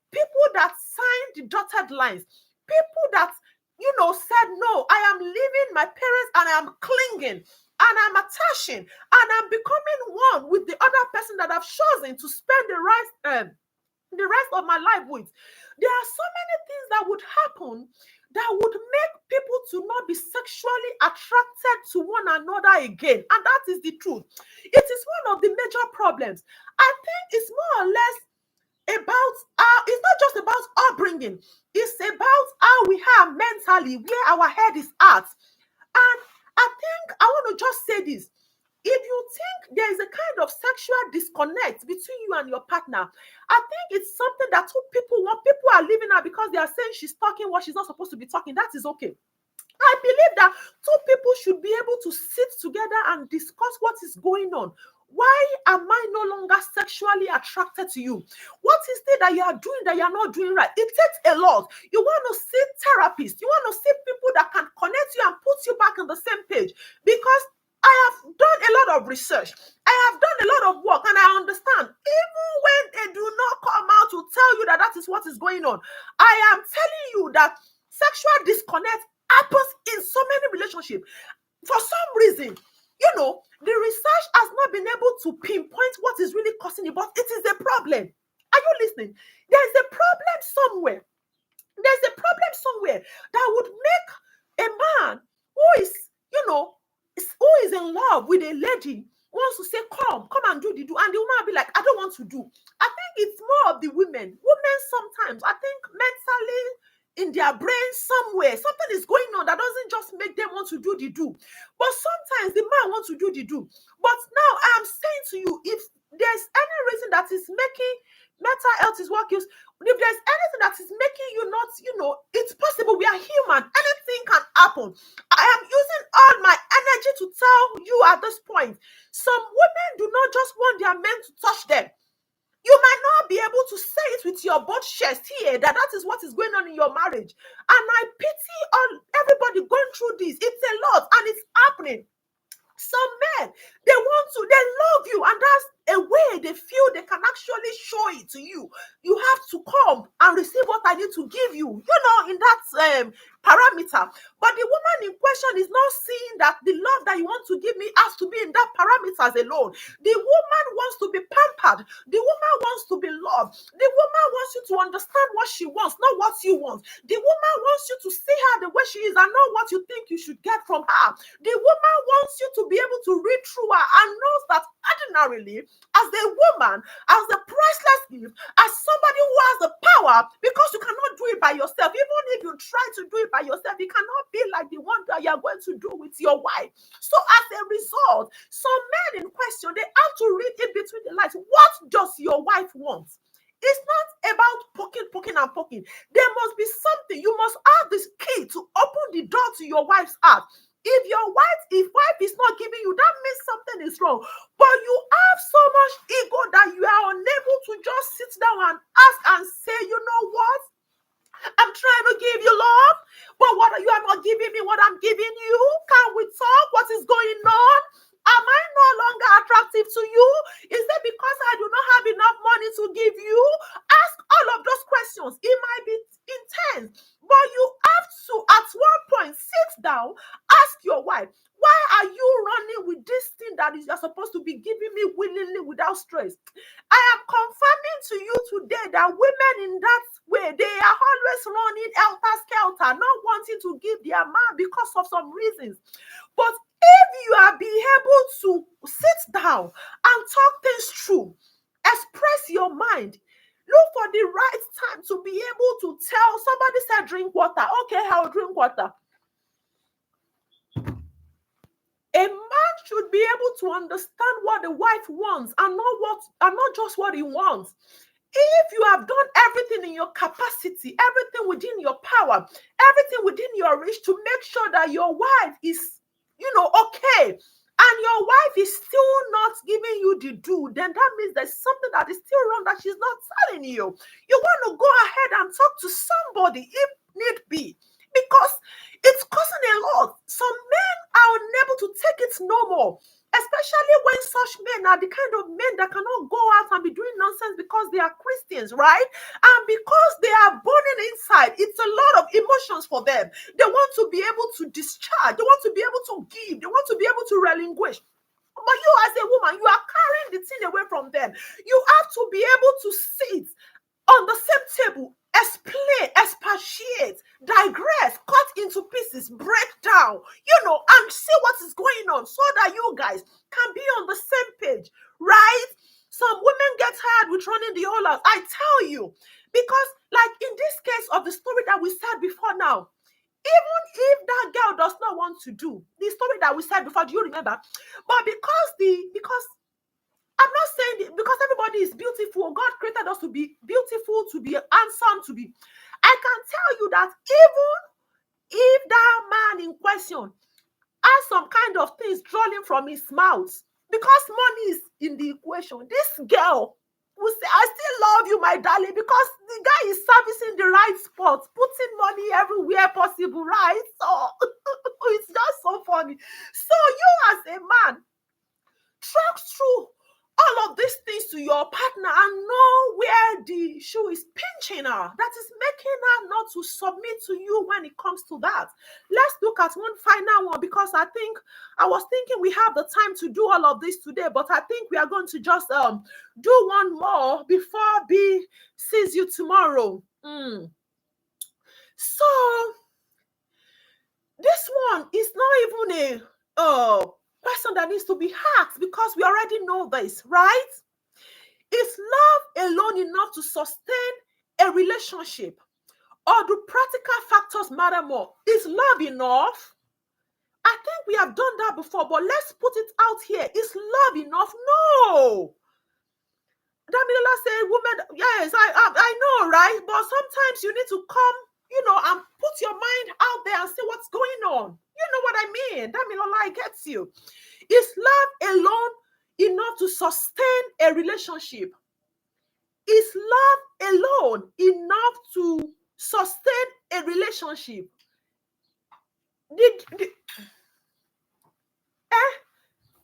Speaker 1: People that signed the dotted lines. People that, said, no, I am leaving my parents and I am clinging and I'm attaching and I'm becoming one with the other person that I've chosen to spend the rest of my life with. There are so many things that would happen that would make people to not be sexually attracted to one another again. And that is the truth. It is one of the major problems. I think it's more or less about it's not just about upbringing. It's about how we are mentally, where our head is at. And I think I want to just say this. If you think there is a kind of sexual disconnect between you and your partner, I think it's something that people are leaving her because they are saying she's talking what she's not supposed to be talking. That is okay. I believe that two people should be able to sit together and discuss what is going on. Why am I no longer sexually attracted to you? What is it that you are doing that you are not doing right? It takes a lot. You want to see therapists. You want to see people that can connect you and put you back on the same page. Because I have done a lot of research. I have done a lot of work, and I understand. Even when they do not come out to tell you that that is what is going on, I am telling you that sexual disconnect happens in so many relationships. For some reason, the research has not been able to pinpoint what is really causing it, but it is a problem. Are you listening? There is a problem somewhere. There's a problem somewhere that would make a man who is, who is in love with a lady wants to say, come and do the do. And the woman will be like, I don't want to do. I think it's more of the women. Women sometimes, I think mentally, in their brain somewhere, something is going on that doesn't just make them want to do the do. But sometimes the man wants to do the do. But now I am saying to you, if there's any reason that is making mental health is what gives, if there's anything that is making you not, it's possible. We are human. Anything can happen. I am using all my energy to tell you at this point. Some women do not just want their men to touch them. You might not be able to say it with your both chest here that is what is going on in your marriage. And I pity everybody going through this. It's a lot and it's happening. Some men, they love you, and that's a way they feel they can actually show it to you. You have to come and receive what I need to give you. In that parameter. But the woman in question is not seeing that the love that you want to give me has to be in that parameters alone. The woman wants to be pampered. The woman wants to be loved. The woman wants you to understand what she wants, not what you want. The woman wants you to see her the way she is and not what you think you should get from her. The woman wants you to be able to read through her and knows that ordinarily, as a woman, as a priceless gift, as somebody who has the power, because you cannot do it by yourself. Even if you try to do it by yourself, it cannot be like the one that you are going to do with your wife. So as a result, some men in question, they have to read in between the lines. What does your wife want? It's not about poking. There must be something. You must have this key to open the door to your wife's heart. If wife is not giving you, that means something is wrong. But you have so much ego that you are unable to just sit down and ask and say, you know what? I'm trying to give you love, but you are not giving me what I'm giving you. Can we talk? What is going on? Am I no longer attractive to you? Is it because I do not have enough money to give you? Ask all of those questions. It might be intense, but you have to, at one point, sit down, ask your wife, why are you running with this thing that you're supposed to be giving me willingly without stress? I am confirming to you today that women in that way, they are always running helter-skelter, not wanting to give their man because of some reasons. But if you are being able to sit down and talk things through, express your mind, look for the right time to be able to tell somebody said drink water. Okay, I'll drink water. A man should be able to understand what the wife wants and not just what he wants. If you have done everything in your capacity, everything within your power, everything within your reach to make sure that your wife is, okay, and your wife is still not giving you the due, then that means there's something that is still wrong that she's not telling you. You want to go ahead and talk to somebody if need be, because it's causing a lot. Some men are unable to take it no more, especially when such men are the kind of men that cannot go out and be doing nonsense because they are Christians, right? And because they are burning inside, it's a lot of emotions for them. They want to be able to discharge. They want to be able to give. They want to be able to relinquish. But you as a woman, you are carrying the thing away from them. You have to be able to sit on the same table, explain, expatiate, digress, cut into pieces, break down, and see what is going on so that you guys can be on the same page, right? Some women get tired with running the whole house. I tell you, because like in this case of the story that we said before now, even if that girl does not want to do the story that we said before, do you remember? But because I'm not saying it because everybody is beautiful. God created us to be beautiful, to be handsome, to be. I can tell you that even if that man in question has some kind of things rolling from his mouth, because money is in the equation, this girl will say, I still love you, my darling, because the guy is servicing the right spot, putting money everywhere possible, right? So it's just so funny. So you as a man, track through all of these things to your partner and know where the shoe is pinching her. That is making her not to submit to you when it comes to that. Let's look at one final one, because I was thinking we have the time to do all of this today, but I think we are going to just do one more before B sees you tomorrow. So this one is not even a question that needs to be asked, because we already know this, right? Is love alone enough to sustain a relationship, or do practical factors matter more? Is love enough? I think we have done that before, but let's put it out here. Is love enough? No. Damilola said, woman, yes, I know, right? But sometimes you need to come, and put your mind out there and see what's going on. You know what I mean? Damilola gets you. Is love alone enough to sustain a relationship? Is love alone enough to sustain a relationship? Did you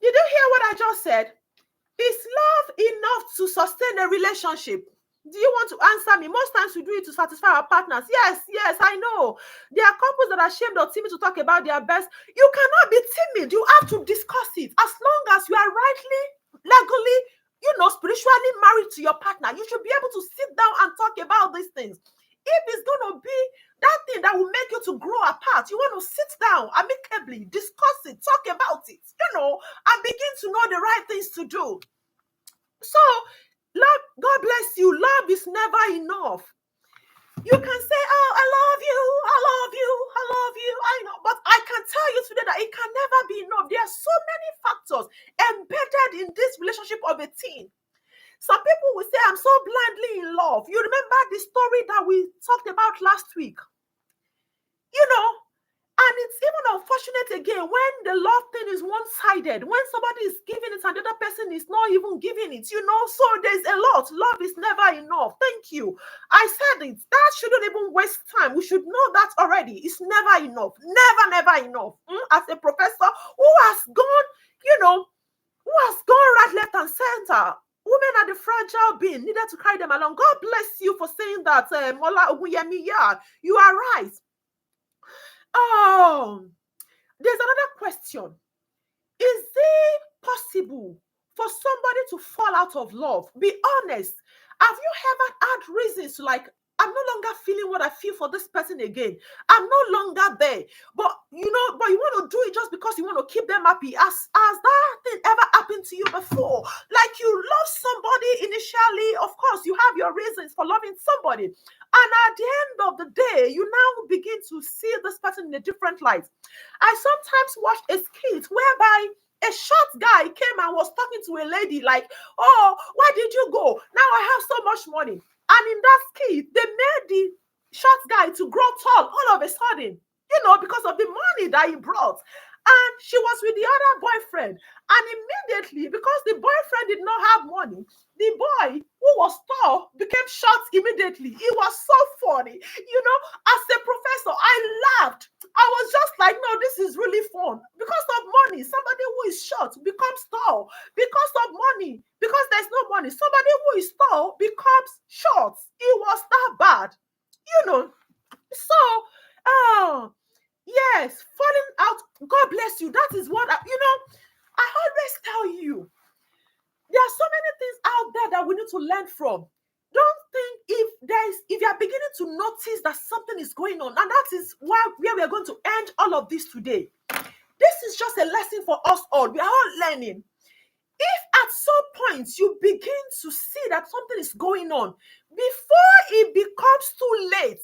Speaker 1: hear what I just said? Is love enough to sustain a relationship? Do you want to answer me? Most times we do it to satisfy our partners. Yes, I know. There are couples that are ashamed or timid to talk about their best. You cannot be timid. You have to discuss it. As long as you are rightly, legally, spiritually married to your partner, you should be able to sit down and talk about these things. If it's going to be that thing that will make you to grow apart, you want to sit down amicably, discuss it, talk about it, and begin to know the right things to do. So, love, God bless you. Love is never enough. You can say, oh, I love you, I love you, I love you. I know, but I can tell you today that it can never be enough. There are so many factors embedded in this relationship of a teen. Some people will say, I'm so blindly in love. You remember the story that we talked about last week? And it's even unfortunate again when the love thing is one-sided, when somebody is giving it and the other person is not even giving it, so there's a lot. Love is never enough. Thank you. I said it. That shouldn't even waste time. We should know that already. It's never enough. Never enough. As a professor who has gone, right, left, and center. Women are the fragile being, needed to carry them along. God bless you for saying that, Mola Oguyemi. Yeah, you are right. Oh, there's another question. Is it possible for somebody to fall out of love? Be honest. Have you ever had reasons to I'm no longer feeling what I feel for this person again. I'm no longer there. But you want to do it just because you want to keep them happy. Has that thing ever happened to you before? Like you love somebody initially, of course, you have your reasons for loving somebody. And at the end of the day, you now begin to see this person in a different light. I sometimes watch a skit whereby a short guy came and was talking to a lady like, oh, why did you go? Now I have so much money. And in that skit, they made the short guy to grow tall all of a sudden, because of the money that he brought. And she was with the other boyfriend. And immediately, because the boyfriend did not have money, the boy who was tall became short immediately. It was so funny. As a professor, I laughed. I was just like, no, this is really fun. Because of money, somebody who is short becomes tall. Because of money, because there's no money, somebody who is tall becomes short. It was that bad. So, yes, falling out. God bless you. That is what I always tell you. There are so many things out there that we need to learn from. Don't think if you are beginning to notice that something is going on, and that is where we are going to end all of this today. This is just a lesson for us all. We are all learning. If at some point you begin to see that something is going on, before it becomes too late,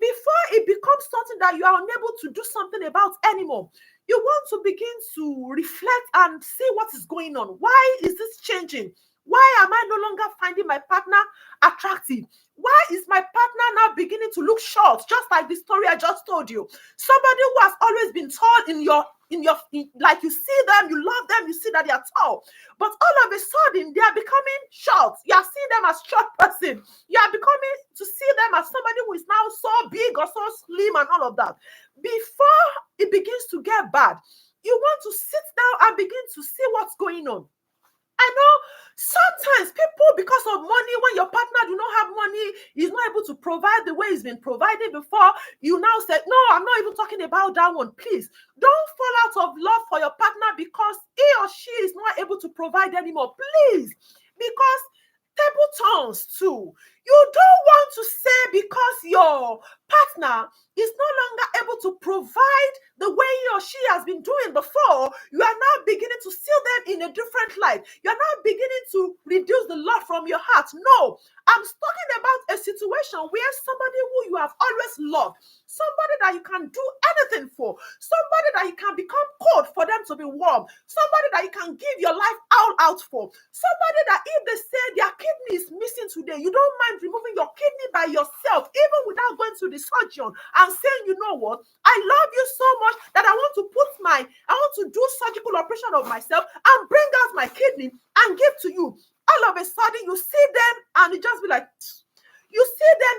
Speaker 1: before it becomes something that you are unable to do something about anymore, you want to begin to reflect and see what is going on. Why is this changing? Why am I no longer finding my partner attractive? Why is my partner now beginning to look short, just like the story I just told you? Somebody who has always been tall like you see them, you love them, you see that they are tall. But all of a sudden, they are becoming short. You are seeing them as short person. You are becoming to see them as somebody who is now so big or so slim and all of that. Before it begins to get bad, you want to sit down and begin to see what's going on. I know sometimes people, because of money, when your partner do not have money, is not able to provide the way it's been provided before, you now say, no, I'm not even talking about that one. Please don't fall out of love for your partner because he or she is not able to provide anymore. Please, because table turns too. You don't want to say because your partner is no longer able to provide the way he or she has been doing before, you are now beginning to see them in a different light. You're now beginning to reduce the love from your heart. No, I'm talking about a situation where somebody who you have always loved, somebody that you can do anything for, somebody that you can become cold for them to be warm, somebody that you can give your life all out for, somebody that if they say their kidney is missing today, you don't mind removing your kidney by yourself, even without going to the surgeon and saying, you know what, I love you so much that I want to do surgical operation of myself and bring out my kidney and give to you. All of a sudden, you see them and it just be like, you see them,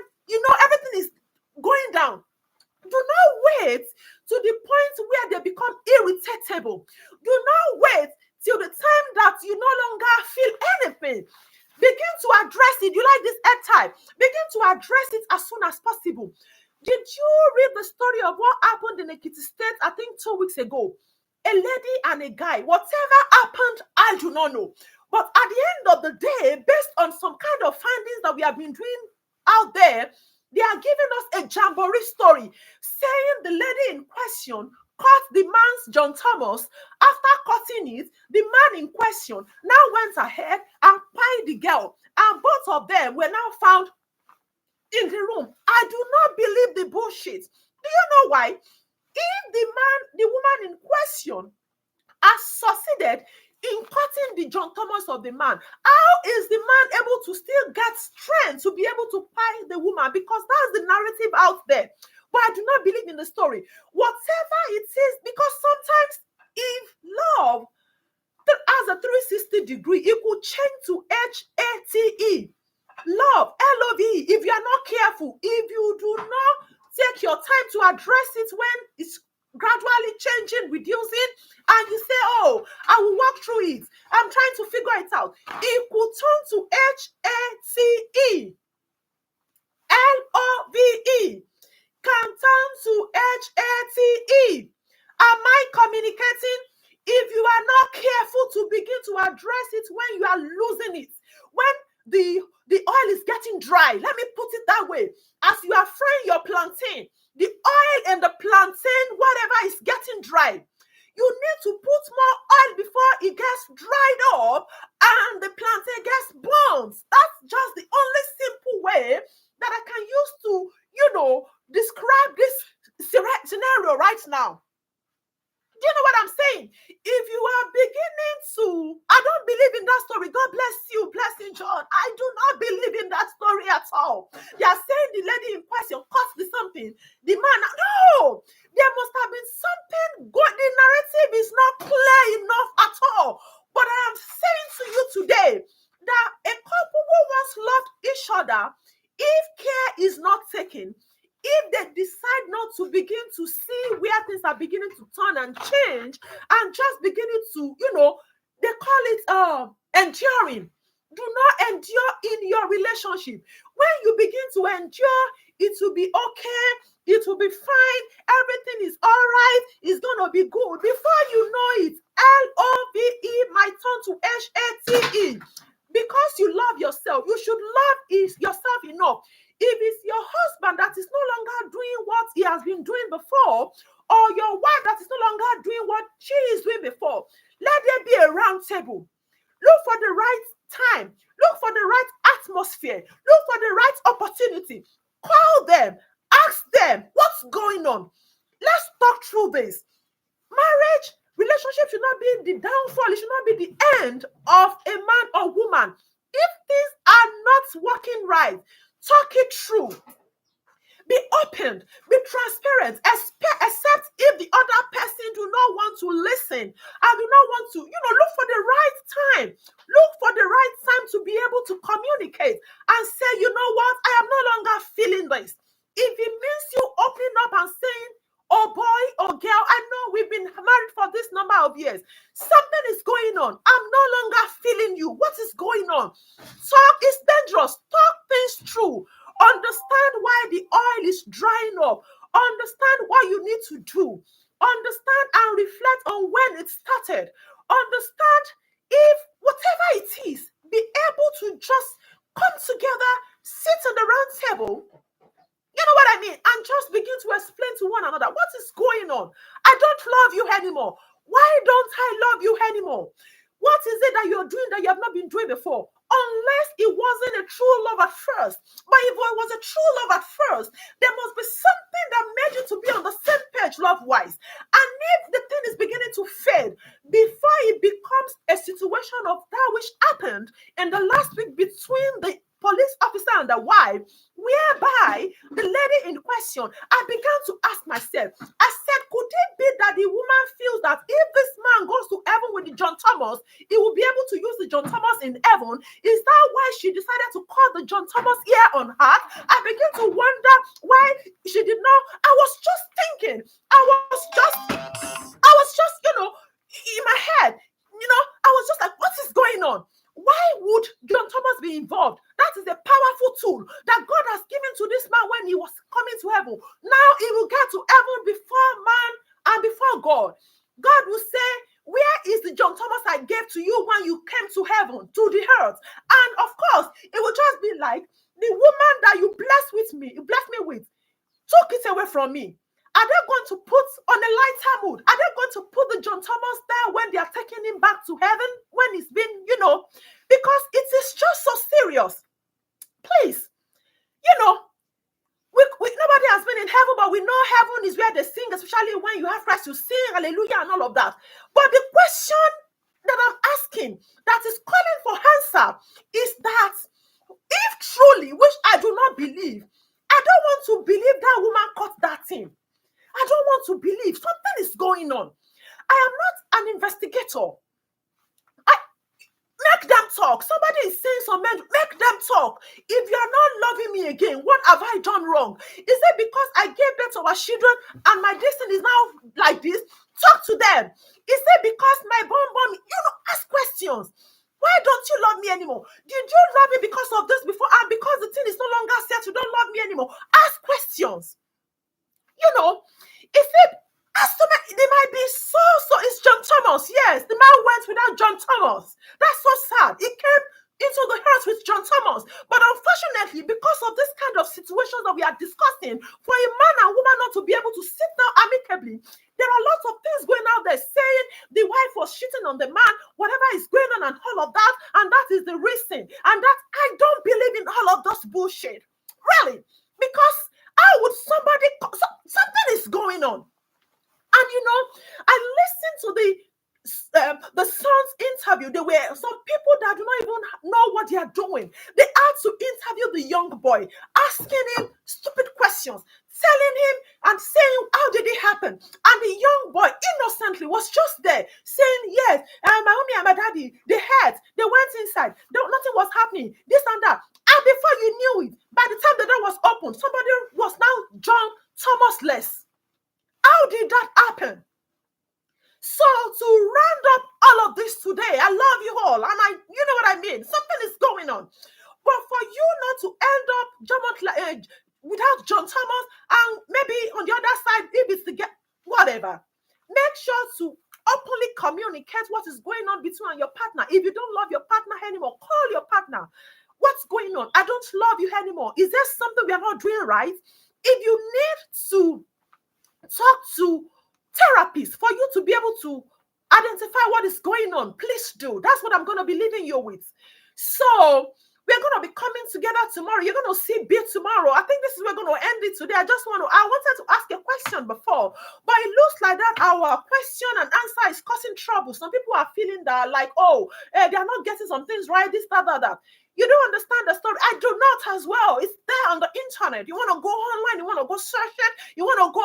Speaker 1: everything is going down. Do not wait to the point where they become irritable. Do not wait till the time that you no longer feel anything. Begin to address it. You like this egg type. Begin to address it as soon as possible. Did you read the story of what happened in Ekiti State, I think 2 weeks ago? A lady and a guy. Whatever happened, I do not know. But at the end of the day, based on some kind of findings that we have been doing out there, they are giving us a jamboree story, saying the lady in question cut the man's John Thomas. After cutting it, the man in question now went ahead and pied the girl, and both of them were now found in the room. I do not believe the bullshit. Do you know why? If the woman in question has succeeded in cutting the John Thomas of the man, how is the man able to still get strength to be able to pie the woman? Because that's the narrative out there. But I do not believe in the story. Whatever it is, because sometimes if love has a 360 degree, it could change to HATE. Love, LOVE. If you are not careful, if you do not take your time to address it when it's gradually changing, reducing, and you say, oh, I will walk through it, I'm trying to figure it out, it could turn to HATE. LOVE can turn to HATE. Am I communicating? If you are not careful to begin to address it when you are losing it, when the oil is getting dry, let me put it that way, as you are frying your plantain, the oil and the plantain, whatever, is getting dry. You need to put more oil before it gets dried up and the plantain gets burnt. That's just the only simple way that I can use to, describe this scenario right now. Do you know what I'm saying? If you are beginning to, I don't believe in that story. God bless you, blessing John. I do not believe in that story at all. They are saying the lady in question cut the something. The man, no, there must have been something good. The narrative is not clear enough at all. But I am saying to you today that a couple who once loved each other, if care is not taken, if they decide not to begin to see where things are beginning to turn and change, and just beginning to, they call it enduring. Do not endure in your relationship. When you begin to endure, it will be okay. It will be fine. Everything is all right. It's going to be good. Before you know it, LOVE might turn to HATE. Because you love yourself, you should love yourself enough. If it's your husband that is no longer doing what he has been doing before, or your wife that is no longer doing what she is doing before, let there be a round table. Look for the right time. Look for the right atmosphere. Look for the right opportunity. Call them. Ask them, what's going on? Let's talk through this. Marriage, relationship should not be the downfall. It should not be the end of a man or woman. If things are not working right, talk it through. Be open, be transparent, except if the other person do not want to listen and do not want to, look for the right time. Look for the right time to be able to communicate and say, you know what, I am no longer feeling this. If it means you opening up and saying, oh boy, oh girl, I know we've been married for this number of years. Something is going on. I'm no longer feeling you. What is going on? Talk is dangerous. Talk things through. Understand why the oil is drying up. Understand what you need to do. Understand and reflect on when it started. Understand if whatever it is, be able to just come together, sit on the round table. You know what I mean? And just begin to explain to one another, what is going on? I don't love you anymore. Why don't I love you anymore? What is it that you're doing that you have not been doing before? Unless it wasn't a true love at first. But if it was a true love at first, there must be something that made you to be on the same page love-wise. And if the thing is beginning to fade, before it becomes a situation of that which happened in the last week between the police officer and the wife, whereby the lady in question, I began to ask myself, I said, could it be that the woman feels that if this man goes to heaven with the John Thomas, he will be able to use the John Thomas in heaven? Is that why she decided to cut the John Thomas here on her? I began to wonder why she did not. I was just thinking, I was just, in my head, I was just like, what is going on? Why would John Thomas be involved? That that is a powerful tool that God has given to this man when he was coming to heaven. Now he will get to heaven before man and before God. God will say, where is the John Thomas I gave to you when you came to heaven, to the earth? And of course, it will just be like, the woman that you blessed me with, took it away from me. Are they going to put on a lighter mood? Are they going to put the John Thomas there when they are taking him back to heaven? When it's been, because it is just so serious. Please, nobody has been in heaven, but we know heaven is where they sing, especially when you have Christ, you sing hallelujah and all of that. But the question that I'm asking, that is calling for answer, is that if truly, which I do not believe, I don't want to believe that woman caught that thing. I don't want to believe something is going on. I am not an investigator. Make them talk. Somebody is saying something. Make them talk. If you are not loving me again, what have I done wrong? Is it because I gave birth to our children and my destiny is now like this? Talk to them. Is it because my bomb? Ask questions. Why don't you love me anymore? Did you love me because of this before? And because the thing is no longer set, you don't love me anymore. Ask questions. If it they might be so it's John Thomas. Yes, the man went without John Thomas. That's so sad. He came into the earth with John Thomas. But unfortunately, because of this kind of situations that we are discussing, for a man and woman not to be able to sit down amicably, there are lots of things going out there saying the wife was cheating on the man, whatever is going on and all of that, and that is the reason. And that I don't believe in all of those bullshit. Really. Because how would something is going on? And I listened to the Sun's interview. There were some people that do not even know what they are doing. They had to interview the young boy, asking him stupid questions, telling him and saying, how did it happen? And the young boy innocently was just there saying, yes, my mommy and my daddy, they went inside. Nothing was happening, this and that. And before you knew it, by the time the door was open, somebody was now John Thomas-less. How did that happen? So to round up all of this today, I love you all, and you know what I mean. Something is going on, but for you not to end up without John Thomas, and maybe on the other side, if it's to get whatever, make sure to openly communicate what is going on between you and your partner. If you don't love your partner anymore, call your partner. What's going on? I don't love you anymore. Is there something we are not doing right? If you need to talk to therapists for you to be able to identify what is going on, please do. That's what I'm going to be leaving you with. So we're going to be coming together tomorrow. You're going to see Bill tomorrow. I think this is where we're going to end it today. I wanted to ask a question before, but it looks like that our question and answer is causing trouble. Some people are feeling that like, they are not getting some things right, this, that. You don't understand the story. I do not as well. It's there on the internet. You want to go online, you want to go search it, you want to go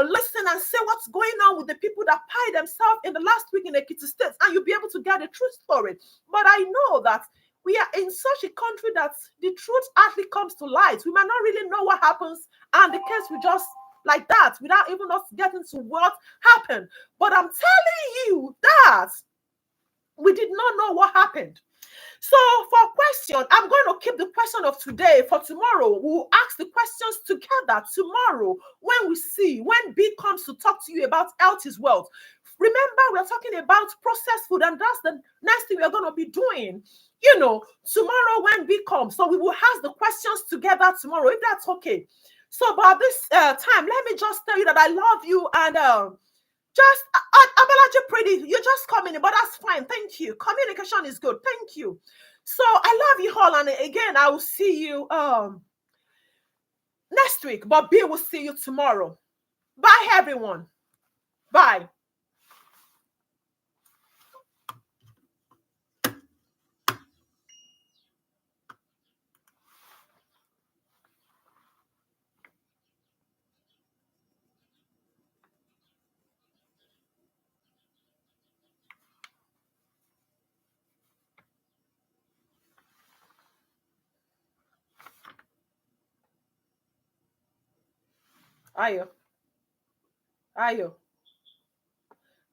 Speaker 1: listen and see what's going on with the people that pie themselves in the last week in Ekiti State, and you'll be able to get the true story. But I know that we are in such a country that the truth hardly comes to light. We might not really know what happens, and the case will just like that, without even us getting to what happened. But I'm telling you that we did not know what happened. So for question, I'm going to keep the question of today for tomorrow. We'll ask the questions together tomorrow when B comes to talk to you about health is wealth. Remember, we're talking about processed food, and that's the next thing we're going to be doing, tomorrow when B comes. So we will ask the questions together tomorrow, if that's okay. So by this time, let me just tell you that I love you, and just Abalaji Pretty, you're just coming in, but that's fine. Thank you. Communication is good. Thank you. So I love you all, and again, I will see you next week, but B will see you tomorrow. Bye, everyone. Bye. Ayo.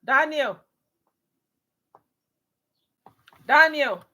Speaker 1: Daniel. Daniel.